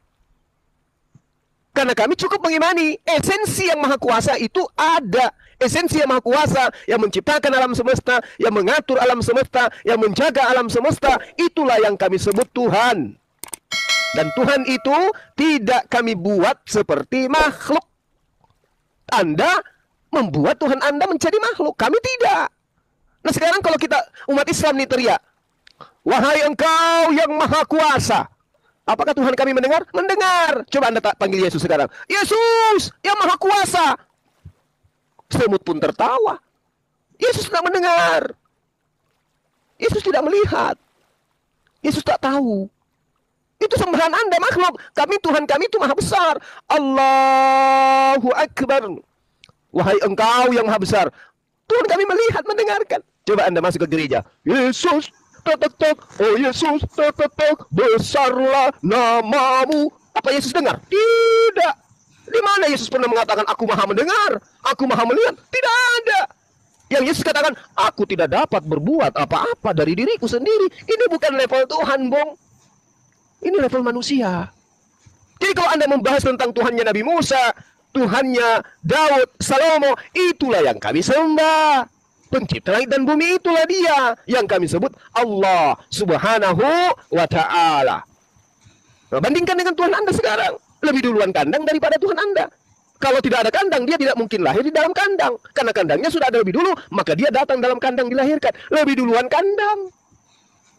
Karena kami cukup mengimani esensi yang maha kuasa itu ada. Esensi yang maha kuasa yang menciptakan alam semesta, yang mengatur alam semesta, yang menjaga alam semesta. Itulah yang kami sebut Tuhan. Dan Tuhan itu tidak kami buat seperti makhluk. Anda membuat Tuhan Anda menjadi makhluk. Kami tidak. Nah sekarang kalau kita umat Islam nih teriak, wahai engkau yang maha kuasa. Apakah Tuhan kami mendengar? Mendengar. Coba Anda panggil Yesus sekarang. Yesus yang maha kuasa. Semut pun tertawa. Yesus tidak mendengar. Yesus tidak melihat. Yesus tak tahu. Itu sembahan Anda makhluk. Tuhan kami itu maha besar. Allahu Akbar. Wahai engkau yang maha besar. Tuhan kami melihat, mendengarkan. Coba Anda masuk ke gereja. Yesus, tok, oh Yesus, tok, besarlah namamu. Apa Yesus dengar? Tidak. Di mana Yesus pernah mengatakan, aku maha mendengar, aku maha melihat? Tidak ada. Yang Yesus katakan, aku tidak dapat berbuat apa-apa dari diriku sendiri. Ini bukan level Tuhan, Bong. Ini level manusia. Jadi kalau Anda membahas tentang Tuhannya Nabi Musa, Tuhannya Daud, Salomo, itulah yang kami sembah. Pencipta langit dan bumi itulah dia yang kami sebut Allah Subhanahu wa ta'ala. Nah, bandingkan dengan Tuhan Anda sekarang. Lebih duluan kandang daripada Tuhan Anda. Kalau tidak ada kandang, dia tidak mungkin lahir di dalam kandang. Karena kandangnya sudah ada lebih dulu, maka dia datang dalam kandang dilahirkan. Lebih duluan kandang.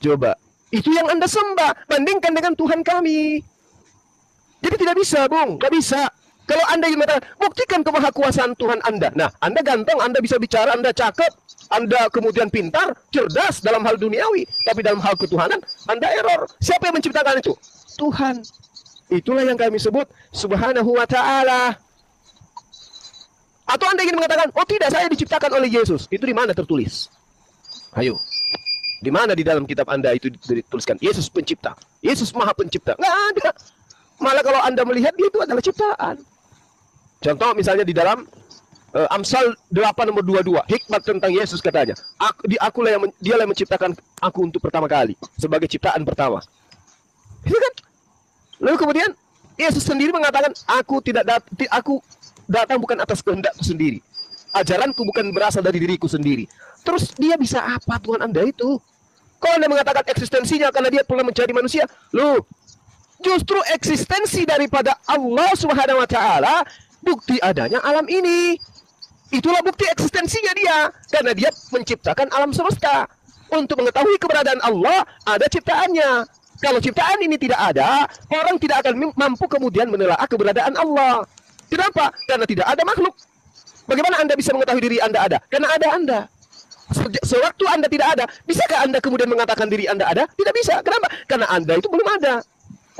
Coba, itu yang Anda sembah. Bandingkan dengan Tuhan kami. Jadi tidak bisa, Bung. Tidak bisa. Kalau Anda ingin mengatakan, buktikan kemahakuasaan Tuhan Anda. Nah, Anda ganteng, Anda bisa bicara, Anda cakep, Anda kemudian pintar, cerdas dalam hal duniawi. Tapi dalam hal ketuhanan, Anda error. Siapa yang menciptakan itu? Tuhan. Itulah yang kami sebut Subhanahu wa ta'ala. Atau Anda ingin mengatakan, oh tidak, saya diciptakan oleh Yesus. Itu di mana tertulis? Ayo. Di mana di dalam kitab Anda itu dituliskan? Yesus pencipta. Yesus maha pencipta. Nggak ada. Malah kalau Anda melihat dia itu adalah ciptaan. Contoh misalnya di dalam Amsal 8 nomor 22, hikmat tentang Yesus katanya. Dialah yang menciptakan aku untuk pertama kali sebagai ciptaan pertama. Itu kan? Lalu kemudian Yesus sendiri mengatakan, aku datang bukan atas kehendakku sendiri. Ajaranku bukan berasal dari diriku sendiri. Terus dia bisa apa Tuhan Anda itu? Kalau Anda mengatakan eksistensinya karena dia pernah menjadi manusia, loh, justru eksistensi daripada Allah Subhanahu wa taala bukti adanya alam ini. Itulah bukti eksistensinya dia, karena dia menciptakan alam semesta. Untuk mengetahui keberadaan Allah, ada ciptaannya. Kalau ciptaan ini tidak ada, orang tidak akan mampu kemudian menelaah keberadaan Allah. Kenapa? Karena tidak ada makhluk. Bagaimana Anda bisa mengetahui diri Anda ada? Karena ada Anda. Sewaktu Anda tidak ada, bisakah Anda kemudian mengatakan diri Anda ada? Tidak bisa. Kenapa? Karena Anda itu belum ada.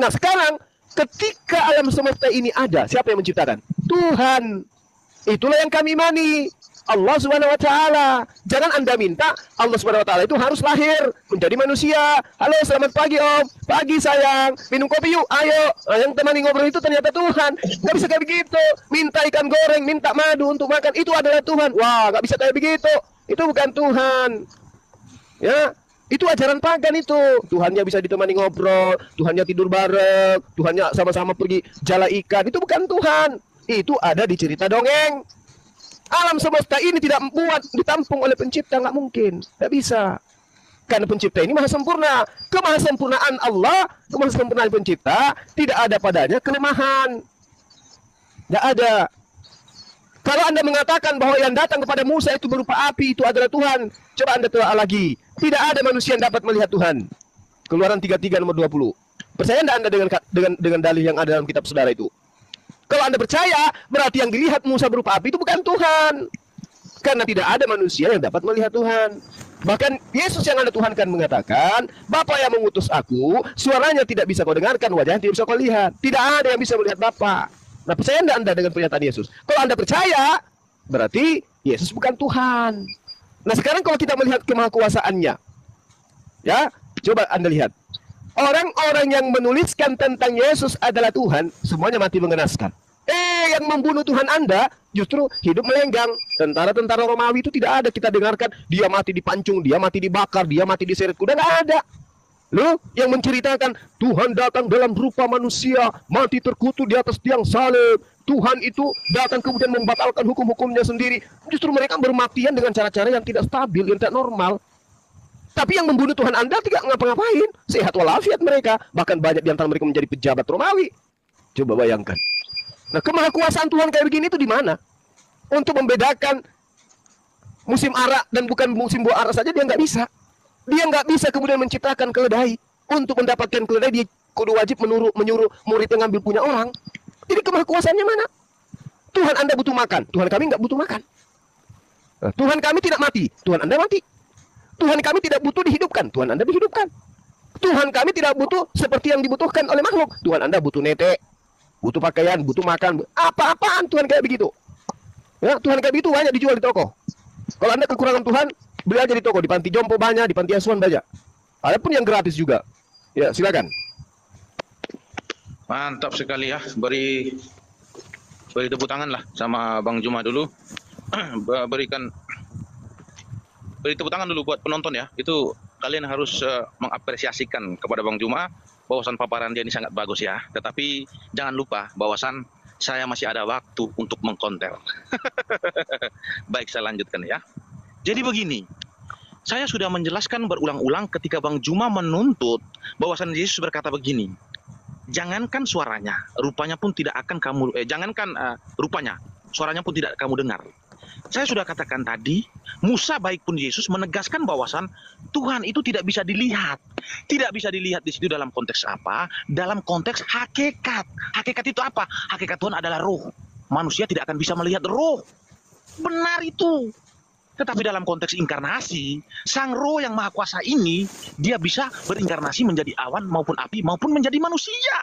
Nah sekarang, ketika alam semesta ini ada, siapa yang menciptakan? Tuhan. Itulah yang kami imani. Allah Subhanahu wa taala. Jangan Anda minta Allah Subhanahu wa taala itu harus lahir menjadi manusia. Halo, selamat pagi Om. Pagi sayang. Minum kopi yuk. Ayo. Nah, yang temani ngobrol itu ternyata Tuhan. Nggak bisa kayak begitu. Minta ikan goreng, minta madu untuk makan, itu adalah Tuhan. Wah, nggak bisa kayak begitu. Itu bukan Tuhan. Ya, itu ajaran pagan itu. Tuhannya bisa ditemani ngobrol, Tuhannya tidur bareng, Tuhannya sama-sama pergi jala ikan. Itu bukan Tuhan. Itu ada di cerita dongeng. Alam semesta ini tidak ditampung oleh pencipta, nggak mungkin, nggak bisa. Karena pencipta ini maha sempurna. Kemahasempurnaan Allah, kemahasempurnaan pencipta, tidak ada padanya kelemahan. Nggak ada. Kalau Anda mengatakan bahwa yang datang kepada Musa itu berupa api, itu adalah Tuhan, coba Anda telah lagi. Tidak ada manusia yang dapat melihat Tuhan. Keluaran 33 nomor 20. Percaya Anda dengan dalih yang ada dalam kitab saudara itu? Kalau Anda percaya, berarti yang dilihat Musa berupa api itu bukan Tuhan. Karena tidak ada manusia yang dapat melihat Tuhan. Bahkan Yesus yang Anda Tuhankan mengatakan, Bapa yang mengutus aku, suaranya tidak bisa kau dengarkan, wajahnya tidak bisa kau lihat. Tidak ada yang bisa melihat Bapa. Nah, percaya Anda dengan pernyataan Yesus? Kalau Anda percaya, berarti Yesus bukan Tuhan. Nah, sekarang kalau kita melihat kemahakuasaannya, ya, coba Anda lihat. Orang-orang yang menuliskan tentang Yesus adalah Tuhan, semuanya mati mengenaskan. Yang membunuh Tuhan Anda justru hidup melenggang. Tentara-tentara Romawi itu tidak ada kita dengarkan dia mati dipancung, dia mati dibakar, dia mati diseret kuda, nggak ada. Loh, yang menceritakan Tuhan datang dalam rupa manusia, mati terkutuk di atas tiang salib. Tuhan itu datang kemudian membatalkan hukum-hukumnya sendiri. Justru mereka bermatian dengan cara-cara yang tidak stabil, yang tidak normal. Tapi yang membunuh Tuhan Anda tidak ngapa-ngapain, sehat walafiat mereka. Bahkan banyak di antara mereka menjadi pejabat Romawi. Coba bayangkan. Nah, kemahakuasaan Tuhan kayak begini itu di mana? Untuk membedakan musim arak dan bukan musim buah arak saja dia nggak bisa. Dia nggak bisa kemudian menciptakan keledai. Untuk mendapatkan keledai dia kudu wajib menyuruh murid yang ngambil punya orang. Jadi kemahakuasaannya mana? Tuhan Anda butuh makan, Tuhan kami nggak butuh makan. Nah, Tuhan kami tidak mati, Tuhan Anda mati. Tuhan kami tidak butuh dihidupkan, Tuhan Anda dihidupkan. Tuhan kami tidak butuh seperti yang dibutuhkan oleh makhluk. Tuhan Anda butuh netek, butuh pakaian, butuh makan, apa-apaan Tuhan kayak begitu. Ya, Tuhan kayak begitu banyak dijual di toko. Kalau Anda kekurangan Tuhan, beli aja di toko, di panti jompo banyak, di panti asuhan banyak. Ada pun yang gratis juga. Ya, silakan. Mantap sekali ya, beri tepuk tangan lah sama Bang Juma dulu. Beri tepuk tangan dulu buat penonton ya. Itu kalian harus mengapresiasikan kepada Bang Juma. Bahwasan paparan dia ini sangat bagus ya. Tetapi jangan lupa bahwasan saya masih ada waktu untuk mengkonter. Baik, saya lanjutkan ya. Jadi begini, saya sudah menjelaskan berulang-ulang ketika Bang Juma menuntut bahwasan Yesus berkata begini, jangankan suaranya, rupanya pun tidak akan kamu, rupanya, suaranya pun tidak kamu dengar. Saya sudah katakan tadi, Musa baik pun Yesus menegaskan bahwasan Tuhan itu tidak bisa dilihat. Tidak bisa dilihat di situ dalam konteks apa? Dalam konteks hakikat. Hakikat itu apa? Hakikat Tuhan adalah roh. Manusia tidak akan bisa melihat roh. Benar itu. Tetapi dalam konteks inkarnasi, Sang Roh yang Maha Kuasa ini, dia bisa berinkarnasi menjadi awan maupun api maupun menjadi manusia.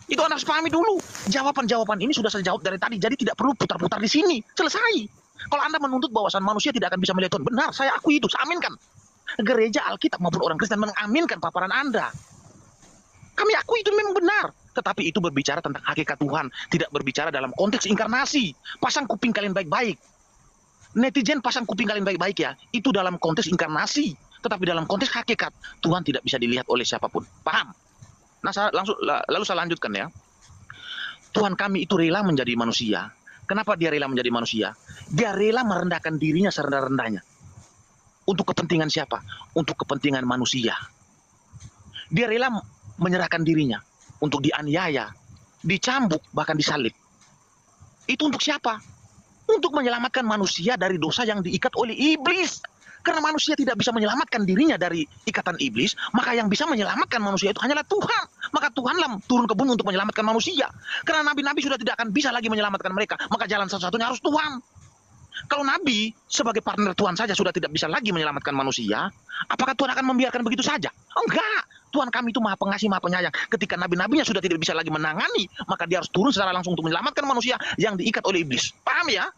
Itu Anda harus pahami dulu. Jawaban-jawaban ini sudah saya jawab dari tadi, jadi tidak perlu putar-putar di sini. Selesai. Kalau Anda menuntut bahwasan manusia tidak akan bisa melihat Tuhan, benar, saya akui itu, saya aminkan. Gereja Alkitab maupun orang Kristen mengaminkan paparan Anda. Kami akui itu memang benar. Tetapi itu berbicara tentang hakikat Tuhan, tidak berbicara dalam konteks inkarnasi. Pasang kuping kalian baik-baik. Netizen pasang kuping kalian baik-baik ya. Itu dalam konteks inkarnasi. Tetapi dalam konteks hakikat, Tuhan tidak bisa dilihat oleh siapapun. Paham? Nah, lalu saya lanjutkan ya. Tuhan kami itu rela menjadi manusia. Kenapa dia rela menjadi manusia? Dia rela merendahkan dirinya serendah-rendahnya. Untuk kepentingan siapa? Untuk kepentingan manusia. Dia rela menyerahkan dirinya untuk dianiaya, dicambuk, bahkan disalib. Itu untuk siapa? Untuk menyelamatkan manusia dari dosa yang diikat oleh iblis. Karena manusia tidak bisa menyelamatkan dirinya dari ikatan iblis, maka yang bisa menyelamatkan manusia itu hanyalah Tuhan. Maka Tuhanlah turun ke bumi untuk menyelamatkan manusia. Karena nabi-nabi sudah tidak akan bisa lagi menyelamatkan mereka, maka jalan satu-satunya harus Tuhan. Kalau nabi sebagai partner Tuhan saja sudah tidak bisa lagi menyelamatkan manusia, apakah Tuhan akan membiarkan begitu saja? Enggak. Tuhan kami itu maha pengasih, maha penyayang. Ketika nabi-nabinya sudah tidak bisa lagi menangani, maka dia harus turun secara langsung untuk menyelamatkan manusia yang diikat oleh iblis. Paham ya?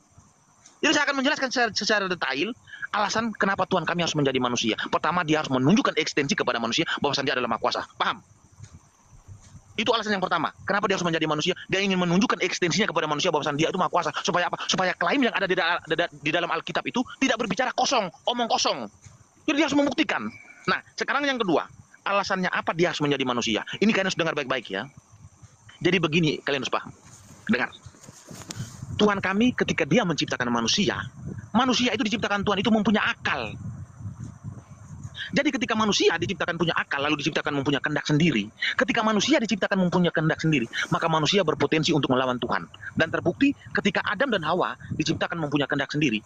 Jadi saya akan menjelaskan secara detail alasan kenapa Tuhan kami harus menjadi manusia. Pertama, dia harus menunjukkan ekstensi kepada manusia bahwa dia adalah maha kuasa. Paham? Itu alasan yang pertama. Kenapa dia harus menjadi manusia? Dia ingin menunjukkan ekstensinya kepada manusia bahwa dia itu maha kuasa. Supaya apa? Supaya klaim yang ada di dalam Alkitab itu tidak berbicara kosong, omong kosong. Jadi dia harus membuktikan. Nah, sekarang yang kedua, alasannya apa dia harus menjadi manusia? Ini kalian harus dengar baik-baik ya. Jadi begini, kalian harus paham. Dengar. Tuhan kami ketika dia menciptakan manusia, manusia itu diciptakan Tuhan itu mempunyai akal. Jadi ketika manusia diciptakan punya akal, lalu diciptakan mempunyai kehendak sendiri. Ketika manusia diciptakan mempunyai kehendak sendiri, maka manusia berpotensi untuk melawan Tuhan. Dan terbukti ketika Adam dan Hawa diciptakan mempunyai kehendak sendiri,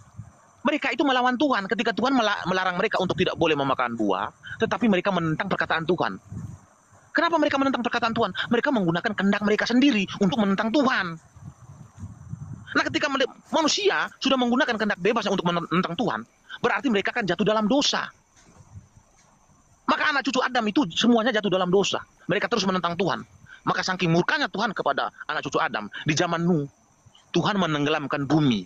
mereka itu melawan Tuhan ketika Tuhan melarang mereka untuk tidak boleh memakan buah, tetapi mereka menentang perkataan Tuhan. Kenapa mereka menentang perkataan Tuhan? Mereka menggunakan kehendak mereka sendiri untuk menentang Tuhan. Nah, ketika manusia sudah menggunakan kehendak bebasnya untuk menentang Tuhan, berarti mereka akan jatuh dalam dosa. Maka anak cucu Adam itu semuanya jatuh dalam dosa. Mereka terus menentang Tuhan. Maka saking murkanya Tuhan kepada anak cucu Adam, di zaman Nuh, Tuhan menenggelamkan bumi.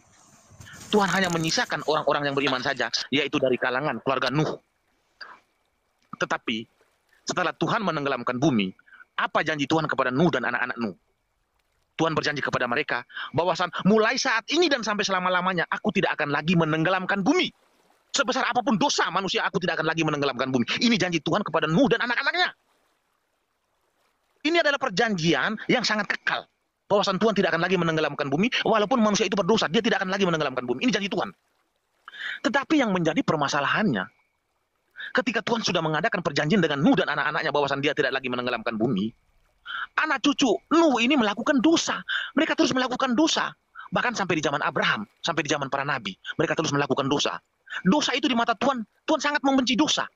Tuhan hanya menyisakan orang-orang yang beriman saja, yaitu dari kalangan keluarga Nuh. Tetapi, setelah Tuhan menenggelamkan bumi, apa janji Tuhan kepada Nuh dan anak-anak Nuh? Tuhan berjanji kepada mereka, bahwasan mulai saat ini dan sampai selama-lamanya, aku tidak akan lagi menenggelamkan bumi. Sebesar apapun dosa manusia, aku tidak akan lagi menenggelamkan bumi. Ini janji Tuhan kepada Nuh dan anak-anaknya. Ini adalah perjanjian yang sangat kekal. Bahwasan Tuhan tidak akan lagi menenggelamkan bumi, walaupun manusia itu berdosa, dia tidak akan lagi menenggelamkan bumi. Ini janji Tuhan. Tetapi yang menjadi permasalahannya, ketika Tuhan sudah mengadakan perjanjian dengan Nuh dan anak-anaknya, bahwasan dia tidak lagi menenggelamkan bumi, anak cucu Nuh ini melakukan dosa. Mereka terus melakukan dosa. Bahkan sampai di zaman Abraham, sampai di zaman para nabi, mereka terus melakukan dosa. Dosa itu di mata Tuhan, Tuhan sangat membenci dosa.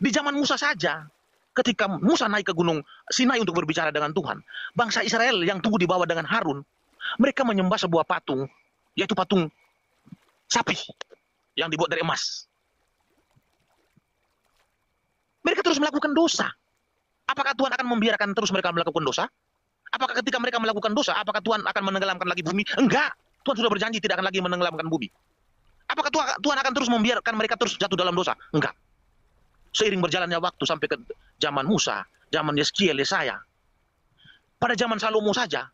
Di zaman Musa saja, ketika Musa naik ke gunung Sinai untuk berbicara dengan Tuhan, bangsa Israel yang tunggu di bawah dengan Harun, mereka menyembah sebuah patung, yaitu patung sapi yang dibuat dari emas. Mereka terus melakukan dosa. Apakah Tuhan akan membiarkan terus mereka melakukan dosa? Apakah ketika mereka melakukan dosa, apakah Tuhan akan menenggelamkan lagi bumi? Enggak. Tuhan sudah berjanji tidak akan lagi menenggelamkan bumi. Apakah Tuhan akan terus membiarkan mereka terus jatuh dalam dosa? Enggak. Seiring berjalannya waktu sampai ke zaman Musa, zaman Yeskiel, Yesaya. Pada zaman Salomo saja,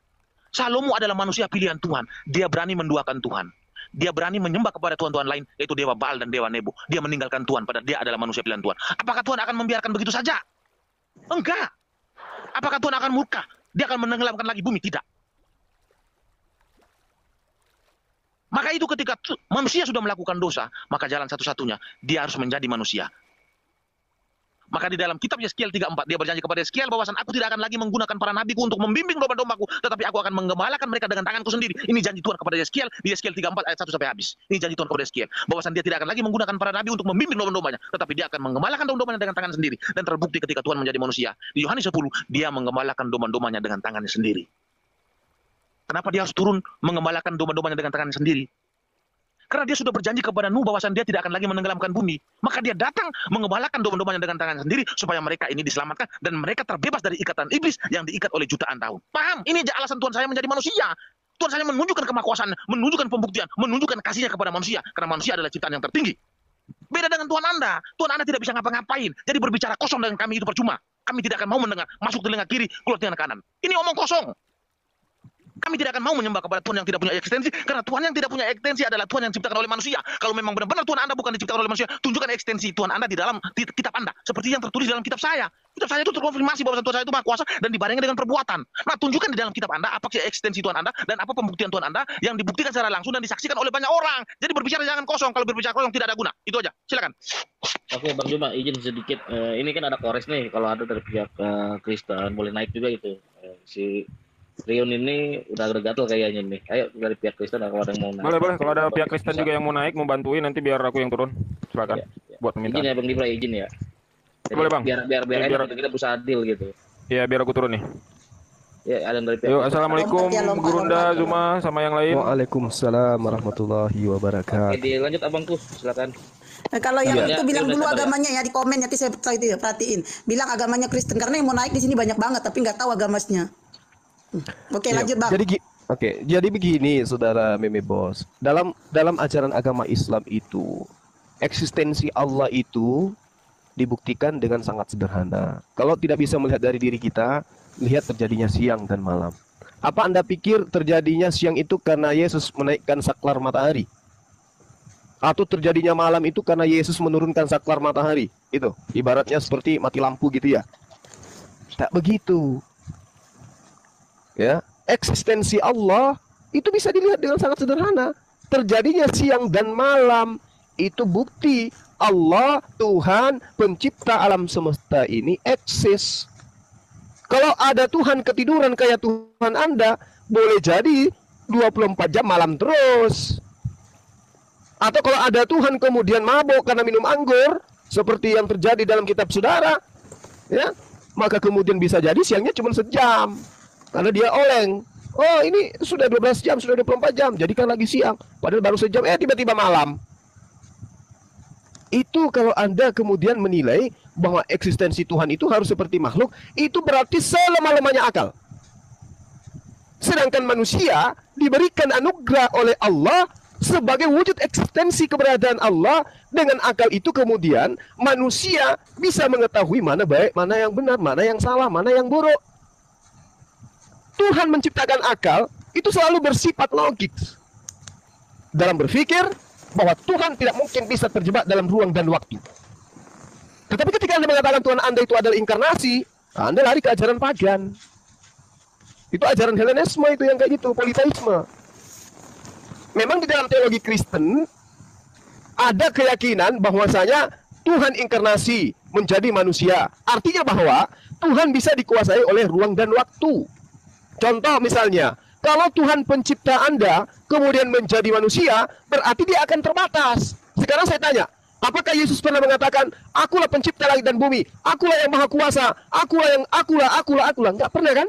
Salomo adalah manusia pilihan Tuhan. Dia berani menduakan Tuhan. Dia berani menyembah kepada tuhan-tuhan lain, yaitu Dewa Baal dan Dewa Nebo. Dia meninggalkan Tuhan, padahal dia adalah manusia pilihan Tuhan. Apakah Tuhan akan membiarkan begitu saja? Enggak. Apakah Tuhan akan murka? Dia akan menenggelamkan lagi bumi? Tidak. Maka itu ketika manusia sudah melakukan dosa, maka jalan satu-satunya, dia harus menjadi manusia. Maka di dalam kitab Yeskiel 3:4, dia berjanji kepada Yeskiel bahwasan aku tidak akan lagi menggunakan para nabiku untuk membimbing domba-dombaku, tetapi aku akan menggembalakan mereka dengan tanganku sendiri. Ini janji Tuhan kepada Yeskiel di Yeskiel 3:4 ayat 1 sampai habis. Ini janji Tuhan kepada Yeskiel bahwasan dia tidak akan lagi menggunakan para nabi untuk membimbing domba-dombanya, tetapi dia akan menggembalakan domba-dombanya dengan tangan sendiri. Dan terbukti ketika Tuhan menjadi manusia. Di Yohanes 10, dia menggembalakan domba-dombanya dengan tangannya sendiri. Kenapa dia harus turun menggembalakan domba-dombanya dengan tangannya sendiri? Karena dia sudah berjanji kepada Nuh bahwasan dia tidak akan lagi menenggelamkan bumi. Maka dia datang mengembalakan domba-dombanya dengan tangan sendiri supaya mereka ini diselamatkan dan mereka terbebas dari ikatan iblis yang diikat oleh jutaan tahun. Paham? Ini alasan Tuhan saya menjadi manusia. Tuhan saya menunjukkan kemakuasaan, menunjukkan pembuktian, menunjukkan kasihnya kepada manusia. Karena manusia adalah ciptaan yang tertinggi. Beda dengan Tuhan Anda. Tuhan Anda tidak bisa ngapa-ngapain. Jadi berbicara kosong dengan kami itu percuma. Kami tidak akan mau mendengar masuk telinga kiri, keluar telinga kanan. Ini omong kosong. Kami tidak akan mau menyembah kepada Tuhan yang tidak punya eksistensi, karena Tuhan yang tidak punya eksistensi adalah Tuhan yang diciptakan oleh manusia. Kalau memang benar-benar Tuhan Anda bukan diciptakan oleh manusia, tunjukkan eksistensi Tuhan Anda di dalam kitab Anda, seperti yang tertulis dalam kitab saya. Kitab saya itu terkonfirmasi bahwa Tuhan saya itu maha kuasa dan dibarengi dengan perbuatan. Nah, tunjukkan di dalam kitab Anda apa eksistensi Tuhan Anda dan apa pembuktian Tuhan Anda yang dibuktikan secara langsung dan disaksikan oleh banyak orang. Jadi berbicara jangan kosong, kalau berbicara kosong tidak ada guna. Itu aja. Silakan. Oke, Bang Juma, izin sedikit. Ini kan ada kores nih, kalau ada dari pihak Kristen boleh naik juga gitu. Si Rion ini udah gatel kayaknya nih. Ayo dari pihak Kristen kalau ada yang mau naik. Boleh. Kalau ada pihak Kristen juga yang mau naik, mau bantuin, nanti biar aku yang turun. Silakan. Ya. Buat minta. Izin ya Bang Dipra, izin ya. Jadi, Boleh, Bang. Biar enak, kita bisa adil gitu. Iya, biar aku turun nih. Ya, ada yang dari pihak. Yuk, assalamualaikum Lompat, Gurunda, lompat. Zuma, sama yang lain. Waalaikumsalam warahmatullahi Oke, wabarakatuh. dilanjut Abangku, silakan. Nah, kalau yang Iya, itu bilang iya, dulu udah sabar ya. agamanya ya di komen nanti saya perhatiin. Bilang agamanya Kristen karena yang mau naik di sini banyak banget tapi nggak tahu agamanya. Oke, Iya, lanjut Bang. Jadi begini, saudara Meme Bos. Dalam ajaran agama Islam itu, eksistensi Allah itu dibuktikan dengan sangat sederhana. Kalau tidak bisa melihat dari diri kita, lihat terjadinya siang dan malam. Apa Anda pikir terjadinya siang itu karena Yesus menaikkan saklar matahari? Atau terjadinya malam itu karena Yesus menurunkan saklar matahari? Itu ibaratnya seperti mati lampu gitu ya. Tak begitu. Ya, eksistensi Allah itu bisa dilihat dengan sangat sederhana. Terjadinya siang dan malam itu bukti Allah, Tuhan, pencipta alam semesta ini eksis. Kalau ada Tuhan ketiduran kayak Tuhan Anda, boleh jadi 24 jam malam terus. Atau kalau ada Tuhan kemudian mabuk karena minum anggur, seperti yang terjadi dalam kitab saudara, ya, maka kemudian bisa jadi siangnya cuma sejam. Karena dia oleng. Oh, ini sudah 12 jam, sudah 24 jam, jadikan lagi siang. Padahal baru sejam, tiba-tiba malam. Itu kalau Anda kemudian menilai bahwa eksistensi Tuhan itu harus seperti makhluk, itu berarti selemah-lemahnya akal. Sedangkan manusia diberikan anugerah oleh Allah sebagai wujud eksistensi keberadaan Allah. Dengan akal itu kemudian manusia bisa mengetahui mana baik, mana yang benar, mana yang salah, mana yang buruk. Tuhan menciptakan akal itu selalu bersifat logik dalam berpikir bahwa Tuhan tidak mungkin bisa terjebak dalam ruang dan waktu. Tetapi ketika Anda mengatakan Tuhan Anda itu adalah inkarnasi, Anda lari ke ajaran pagan. Itu ajaran Helenisme itu yang kayak gitu, politeisme. Memang di dalam teologi Kristen ada keyakinan bahwasanya Tuhan inkarnasi menjadi manusia. Artinya bahwa Tuhan bisa dikuasai oleh ruang dan waktu. Contoh misalnya, kalau Tuhan pencipta Anda kemudian menjadi manusia, berarti dia akan terbatas. Sekarang saya tanya, apakah Yesus pernah mengatakan, akulah pencipta langit dan bumi, akulah yang maha kuasa, akulah. Enggak pernah kan?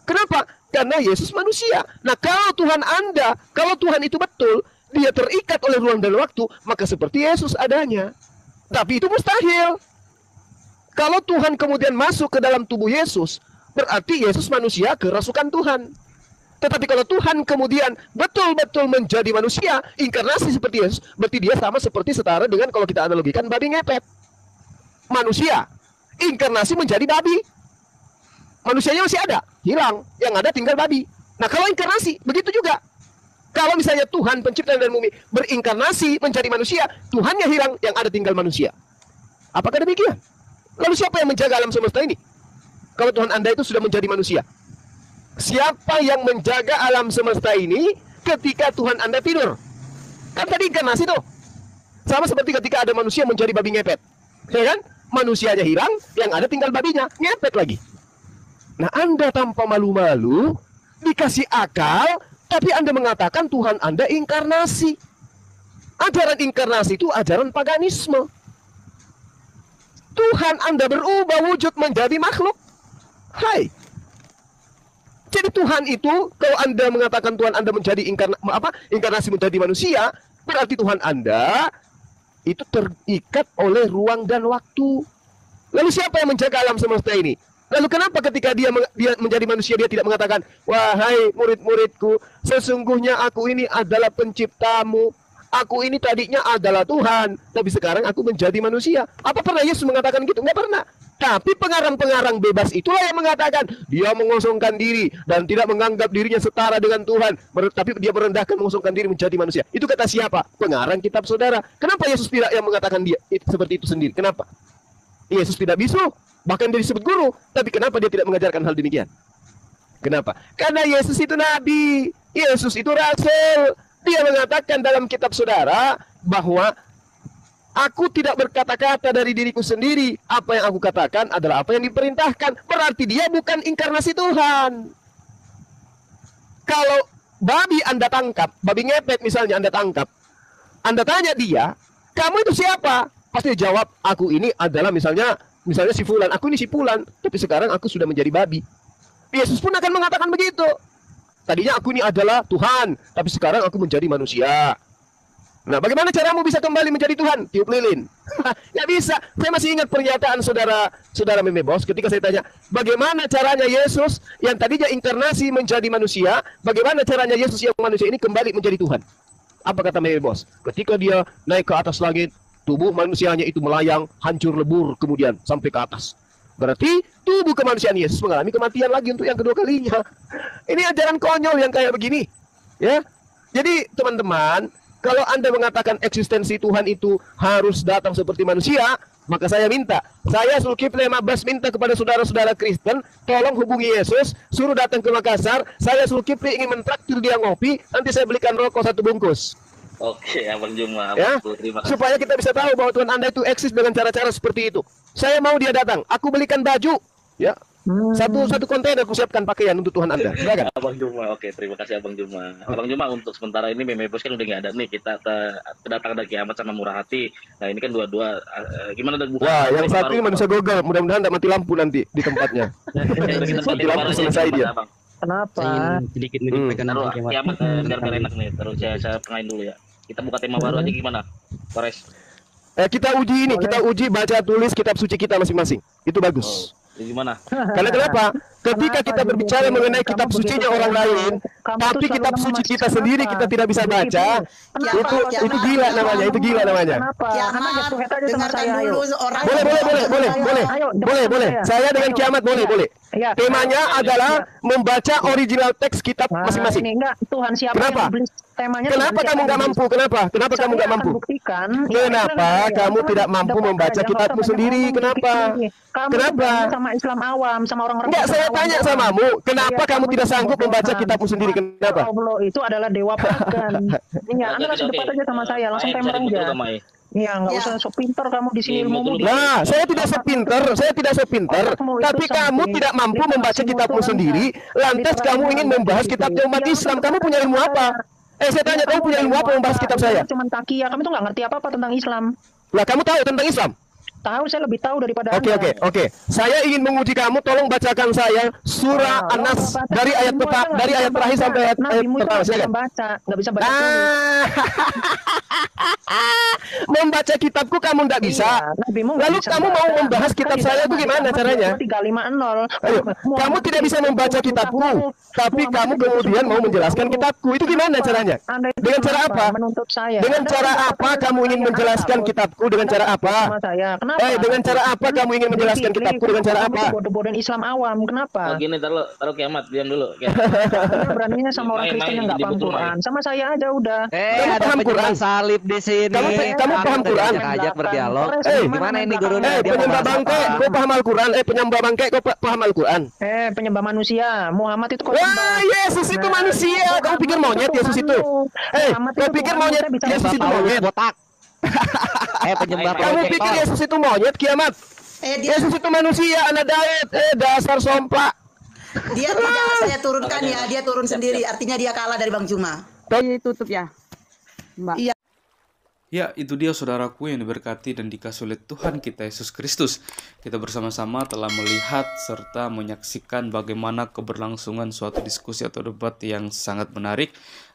Kenapa? Karena Yesus manusia. Nah, kalau Tuhan Anda, kalau Tuhan itu betul, dia terikat oleh ruang dan waktu, maka seperti Yesus adanya. Tapi itu mustahil. Kalau Tuhan kemudian masuk ke dalam tubuh Yesus, berarti Yesus manusia kerasukan Tuhan. Tetapi kalau Tuhan kemudian betul-betul menjadi manusia, inkarnasi seperti Yesus, berarti dia sama seperti setara dengan kalau kita analogikan babi ngepet. Manusia, inkarnasi menjadi babi. Manusianya masih ada, hilang. Yang ada tinggal babi. Nah, kalau inkarnasi, begitu juga. Kalau misalnya Tuhan pencipta dan bumi berinkarnasi menjadi manusia, Tuhannya hilang, yang ada tinggal manusia. Apakah demikian? Lalu siapa yang menjaga alam semesta ini? Kalau Tuhan Anda itu sudah menjadi manusia, siapa yang menjaga alam semesta ini ketika Tuhan Anda tidur? Kan tadi inkarnasi tuh. Sama seperti ketika ada manusia menjadi babi ngepet. Ya kan? Manusianya hilang, yang ada tinggal babinya, ngepet lagi. Nah, Anda tanpa malu-malu dikasih akal, tapi Anda mengatakan Tuhan Anda inkarnasi. Ajaran inkarnasi itu ajaran paganisme. Tuhan Anda berubah wujud menjadi makhluk. Hai. Jadi Tuhan itu, kalau Anda mengatakan Tuhan Anda menjadi inkarnasi menjadi manusia, berarti Tuhan Anda itu terikat oleh ruang dan waktu. Lalu siapa yang menjaga alam semesta ini? Lalu kenapa ketika dia menjadi manusia dia tidak mengatakan, wahai murid-muridku, sesungguhnya aku ini adalah penciptamu. aku ini tadinya adalah Tuhan, tapi sekarang aku menjadi manusia. Apa pernah Yesus mengatakan gitu? Nggak pernah. Tapi pengarang-pengarang bebas itulah yang mengatakan dia mengosongkan diri dan tidak menganggap dirinya setara dengan Tuhan, tapi dia merendahkan, mengosongkan diri menjadi manusia. Itu kata siapa? Pengarang kitab saudara. Kenapa Yesus tidak yang mengatakan dia seperti itu sendiri? Kenapa? Yesus tidak bisu, bahkan dia disebut guru, tapi kenapa dia tidak mengajarkan hal demikian? Kenapa? Karena Yesus itu nabi, Yesus itu rasul. Dia mengatakan dalam kitab saudara bahwa aku tidak berkata-kata dari diriku sendiri. Apa yang aku katakan adalah apa yang diperintahkan. Berarti dia bukan inkarnasi Tuhan. Kalau babi Anda tangkap, babi ngepet misalnya Anda tangkap, Anda tanya dia, kamu itu siapa? Pasti dia jawab, aku ini adalah misalnya si Fulan, aku ini si Fulan, tapi sekarang aku sudah menjadi babi. Yesus pun akan mengatakan begitu. Tadinya aku ini adalah Tuhan, tapi sekarang aku menjadi manusia. Nah, bagaimana caramu bisa kembali menjadi Tuhan? Tiup lilin. Nggak bisa. Saya masih ingat pernyataan saudara Memebos ketika saya tanya, bagaimana caranya Yesus yang tadinya inkarnasi menjadi manusia, bagaimana caranya Yesus yang manusia ini kembali menjadi Tuhan? Apa kata Memebos? Ketika dia naik ke atas langit, tubuh manusianya itu melayang, hancur lebur kemudian sampai ke atas. Berarti tubuh kemanusiaan Yesus mengalami kematian lagi untuk yang kedua kalinya. Ini ajaran konyol yang kayak begini. Ya. Jadi teman-teman, kalau Anda mengatakan eksistensi Tuhan itu harus datang seperti manusia, maka saya minta, saya Zulkifli Mabas minta kepada saudara-saudara Kristen, tolong hubungi Yesus, suruh datang ke Makassar. Saya Zulkifli ingin mentraktir dia ngopi, nanti saya belikan rokok 1 bungkus. Oke, Abang Juma. Ya, Terima kasih. supaya kita bisa tahu bahwa Tuhan Anda itu eksis dengan cara-cara seperti itu. Saya mau dia datang, aku belikan baju, ya, satu kontainer aku siapkan pakaian untuk Tuhan Anda. Silakan. Abang Juma, oke, terima kasih Abang Juma. Abang Juma, untuk sementara ini Memebos kan udah nggak ada nih, kita kedatangan dari Kiamat sama Murah Hati. Nah ini kan dua-dua, gimana dan bukan? Wah, yang satu ini manusia gogel, mudah-mudahan tidak mati lampu nanti di tempatnya. Mati lampu selesai dia. Kenapa? Sedikit menyampaikan Taruh Kiamat biar enak nih. Terus saya pengain dulu ya. Kita buka tema baru aja gimana, Kores? Kita uji ini, kita uji baca tulis kitab suci kita masing-masing. Itu bagus. Jadi gimana? Karena kenapa? Ketika kita berbicara mengenai kitab sucinya orang lain, tapi kitab suci kita sendiri kita tidak bisa baca, itu gila namanya, itu gila namanya. Kiamat, dengarkan dulu orang. Boleh. Saya dengan Kiamat boleh. Temanya adalah membaca original teks kitab masing-masing. Enggak, Tuhan siapa Kenapa? yang temanya? Kenapa kamu nggak mampu? Kenapa kamu nggak mampu? Kenapa kamu tidak mampu membaca kitabmu sendiri? Kenapa? Sama Islam awam, sama orang-orang. Enggak, saya tanya samamu, kenapa kamu tidak sanggup membaca kitabmu sendiri? Kenapa? Allah itu adalah dewa pagan. Iya, Anda langsung cepat aja sama saya, langsung tembak aja. Iya, nggak usah sok pinter kamu di sini ilmumu. Nah, saya tidak sepinter, tapi kamu tidak mampu membaca kitabmu sendiri, lantas kamu ingin membahas kitabnya umat Islam. Kamu punya ilmu apa? Saya tanya, kamu punya ilmu apa membahas kitab saya? Cuman takia, kamu tuh nggak ngerti apa-apa tentang Islam. Lah, kamu tahu tentang Islam? Tahu, saya lebih tahu daripada Anda. Oke. Saya ingin menguji kamu, tolong bacakan saya surah An-Nas dari ayat terakhir sampai ayat pertama. Silakan. Nggak bisa baca. Membaca kitabku kamu nggak bisa. Lalu kamu mau membahas kitab saya itu gimana caranya? 350. Ayo, kamu tidak bisa membaca kitabku, tapi kamu kemudian mau menjelaskan kitabku. Itu gimana caranya? Dengan cara apa? Menuntut saya. Dengan cara apa kamu ingin menjelaskan kitabku? Dengan cara apa? Dengan cara apa kamu ingin menjelaskan kitabku? Dengan cara apa? Bodoh-bodohan Islam awam. Kenapa? Gini, taruh Kiamat, diam dulu. Beraninya sama orang Kristen yang nggak paham Quran. Sama saya aja udah. Kamu paham Quran? Salib di sini. Kamu paham Quran? Ajak berdialog. Gimana ini gurunya? Penyembah bangke, kau paham Al-Quran? Penyembah bangke, kau paham Al-Quran? Penyembah manusia. Muhammad itu kok. Wah, Yesus itu manusia. Kamu pikir monyet Yesus itu? Kau pikir monyet Yesus itu monyet? Botak. Penyembah Kamu pikir Yesus itu monyet? Kiamat. Yesus itu manusia, anak Daud. Dasar somplak. Dia tidak saya turunkan ya, dia turun sendiri. Artinya dia kalah dari Bang Juma. Tutup ya, Mbak. Iya. Ya, itu dia saudaraku yang diberkati dan dikasih oleh Tuhan kita Yesus Kristus. Kita bersama-sama telah melihat serta menyaksikan bagaimana keberlangsungan suatu diskusi atau debat yang sangat menarik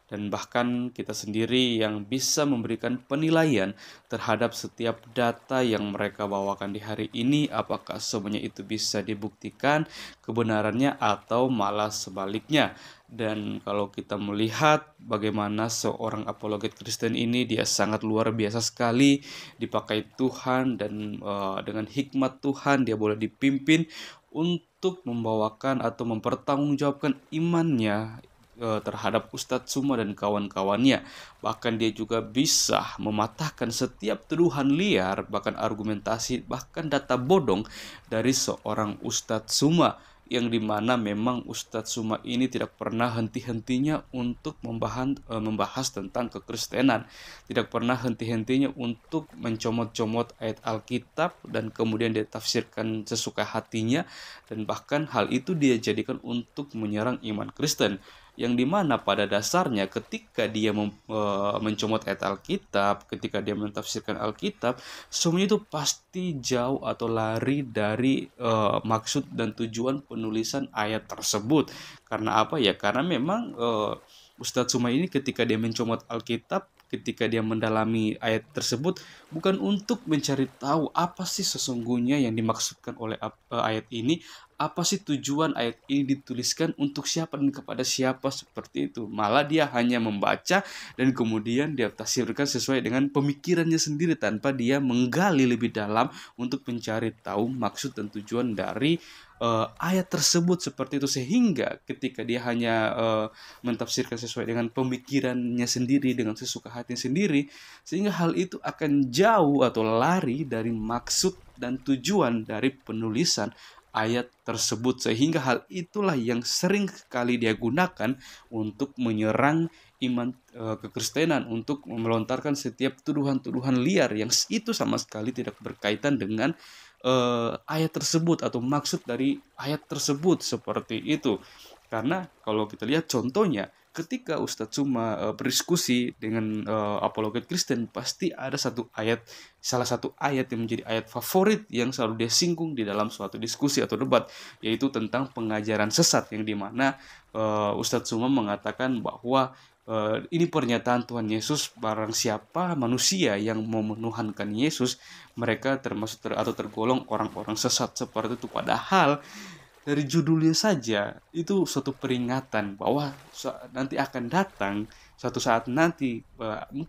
dan bahkan kita sendiri yang bisa memberikan penilaian terhadap setiap data yang mereka bawakan di hari ini, apakah semuanya itu bisa dibuktikan kebenarannya atau malah sebaliknya. Dan kalau kita melihat bagaimana seorang apologet Kristen ini, dia sangat luar biasa sekali, dipakai Tuhan, dan dengan hikmat Tuhan dia boleh dipimpin untuk membawakan atau mempertanggungjawabkan imannya terhadap Ustadz Suma dan kawan-kawannya. Bahkan dia juga bisa mematahkan setiap tuduhan liar, bahkan argumentasi, bahkan data bodong dari seorang Ustadz Suma, yang dimana memang Ustadz Suma ini tidak pernah henti-hentinya untuk membahas tentang kekristenan, tidak pernah henti-hentinya untuk mencomot-comot ayat Alkitab dan kemudian dia tafsirkan sesuka hatinya, dan bahkan hal itu dia jadikan untuk menyerang iman Kristen, yang dimana pada dasarnya ketika dia mencomot ayat Alkitab, ketika dia mentafsirkan Alkitab, semuanya itu pasti jauh atau lari dari maksud dan tujuan penulisan ayat tersebut. Karena apa ya? Karena memang Ustadz Suma ini ketika dia mencomot Alkitab, ketika dia mendalami ayat tersebut, bukan untuk mencari tahu apa sih sesungguhnya yang dimaksudkan oleh ayat ini, apa sih tujuan ayat ini dituliskan untuk siapa dan kepada siapa, seperti itu. Malah dia hanya membaca dan kemudian dia tafsirkan sesuai dengan pemikirannya sendiri tanpa dia menggali lebih dalam untuk mencari tahu maksud dan tujuan dari ayat tersebut, seperti itu. Sehingga ketika dia hanya mentafsirkan sesuai dengan pemikirannya sendiri, dengan sesuka hati sendiri, sehingga hal itu akan jauh atau lari dari maksud dan tujuan dari penulisan ayat tersebut, sehingga hal itulah yang sering kali dia gunakan untuk menyerang iman kekristenan, untuk melontarkan setiap tuduhan-tuduhan liar yang itu sama sekali tidak berkaitan dengan ayat tersebut atau maksud dari ayat tersebut, seperti itu. Karena kalau kita lihat contohnya, ketika Ustadz Suma berdiskusi dengan apologet Kristen, pasti ada salah satu ayat yang menjadi ayat favorit yang selalu dia singgung di dalam suatu diskusi atau debat, yaitu tentang pengajaran sesat, yang dimana Ustadz Suma mengatakan bahwa ini pernyataan Tuhan Yesus, barang siapa manusia yang mau menuhankan Yesus, mereka termasuk atau tergolong orang-orang sesat, seperti itu. Padahal dari judulnya saja itu suatu peringatan bahwa nanti akan datang suatu saat nanti,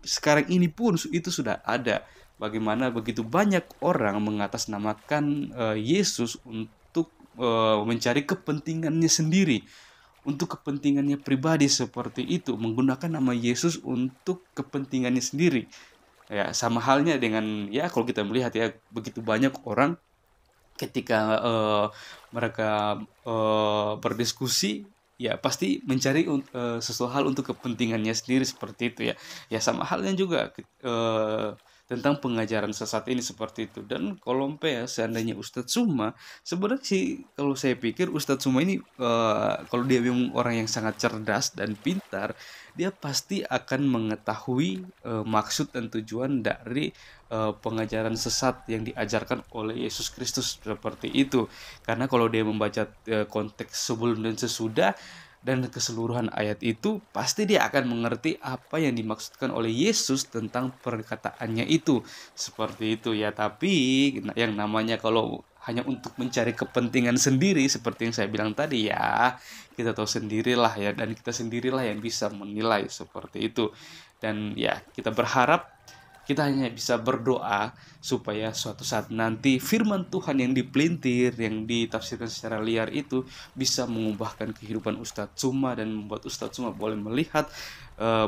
sekarang ini pun itu sudah ada, bagaimana begitu banyak orang mengatasnamakan Yesus untuk mencari kepentingannya sendiri, untuk kepentingannya pribadi, seperti itu, menggunakan nama Yesus untuk kepentingannya sendiri. Ya, sama halnya dengan, ya kalau kita melihat ya, begitu banyak orang ketika mereka berdiskusi, ya pasti mencari sesuatu hal untuk kepentingannya sendiri, seperti itu ya. Ya sama halnya juga tentang pengajaran sesat ini, seperti itu. Dan Kolompe ya, seandainya Ustadz Suma, sebenarnya sih kalau saya pikir Ustadz Suma ini kalau dia memang orang yang sangat cerdas dan pintar, dia pasti akan mengetahui maksud dan tujuan dari pengajaran sesat yang diajarkan oleh Yesus Kristus, seperti itu. Karena kalau dia membaca konteks sebelum dan sesudah dan keseluruhan ayat itu, pasti dia akan mengerti apa yang dimaksudkan oleh Yesus tentang perkataannya itu, seperti itu ya. Tapi yang namanya kalau hanya untuk mencari kepentingan sendiri, seperti yang saya bilang tadi ya, kita tahu sendirilah ya, dan kita sendirilah yang bisa menilai, seperti itu. Dan ya, kita berharap, kita hanya bisa berdoa supaya suatu saat nanti firman Tuhan yang dipelintir, yang ditafsirkan secara liar itu bisa mengubahkan kehidupan Ustadz Suma dan membuat Ustadz Suma boleh melihat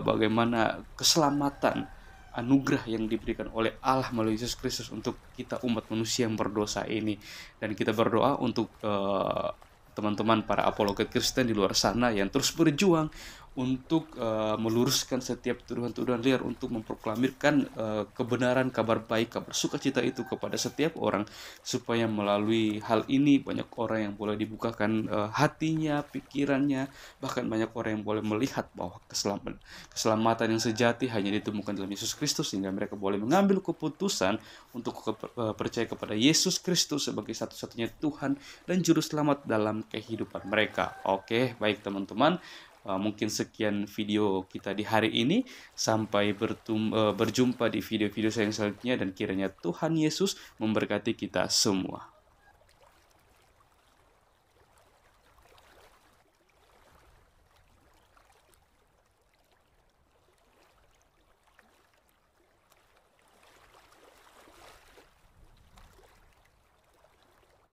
bagaimana keselamatan, anugerah yang diberikan oleh Allah melalui Yesus Kristus untuk kita umat manusia yang berdosa ini. Dan kita berdoa untuk teman-teman para apologet Kristen di luar sana yang terus berjuang untuk meluruskan setiap tuduhan-tuduhan liar, untuk memproklamirkan kebenaran, kabar baik, kabar sukacita itu kepada setiap orang, supaya melalui hal ini banyak orang yang boleh dibukakan hatinya, pikirannya, bahkan banyak orang yang boleh melihat bahwa keselamatan yang sejati hanya ditemukan dalam Yesus Kristus, sehingga mereka boleh mengambil keputusan untuk percaya kepada Yesus Kristus sebagai satu-satunya Tuhan dan Juru Selamat dalam kehidupan mereka. Oke, baik teman-teman. Mungkin sekian video kita di hari ini. Sampai berjumpa di video-video saya yang selanjutnya, dan kiranya Tuhan Yesus memberkati kita semua.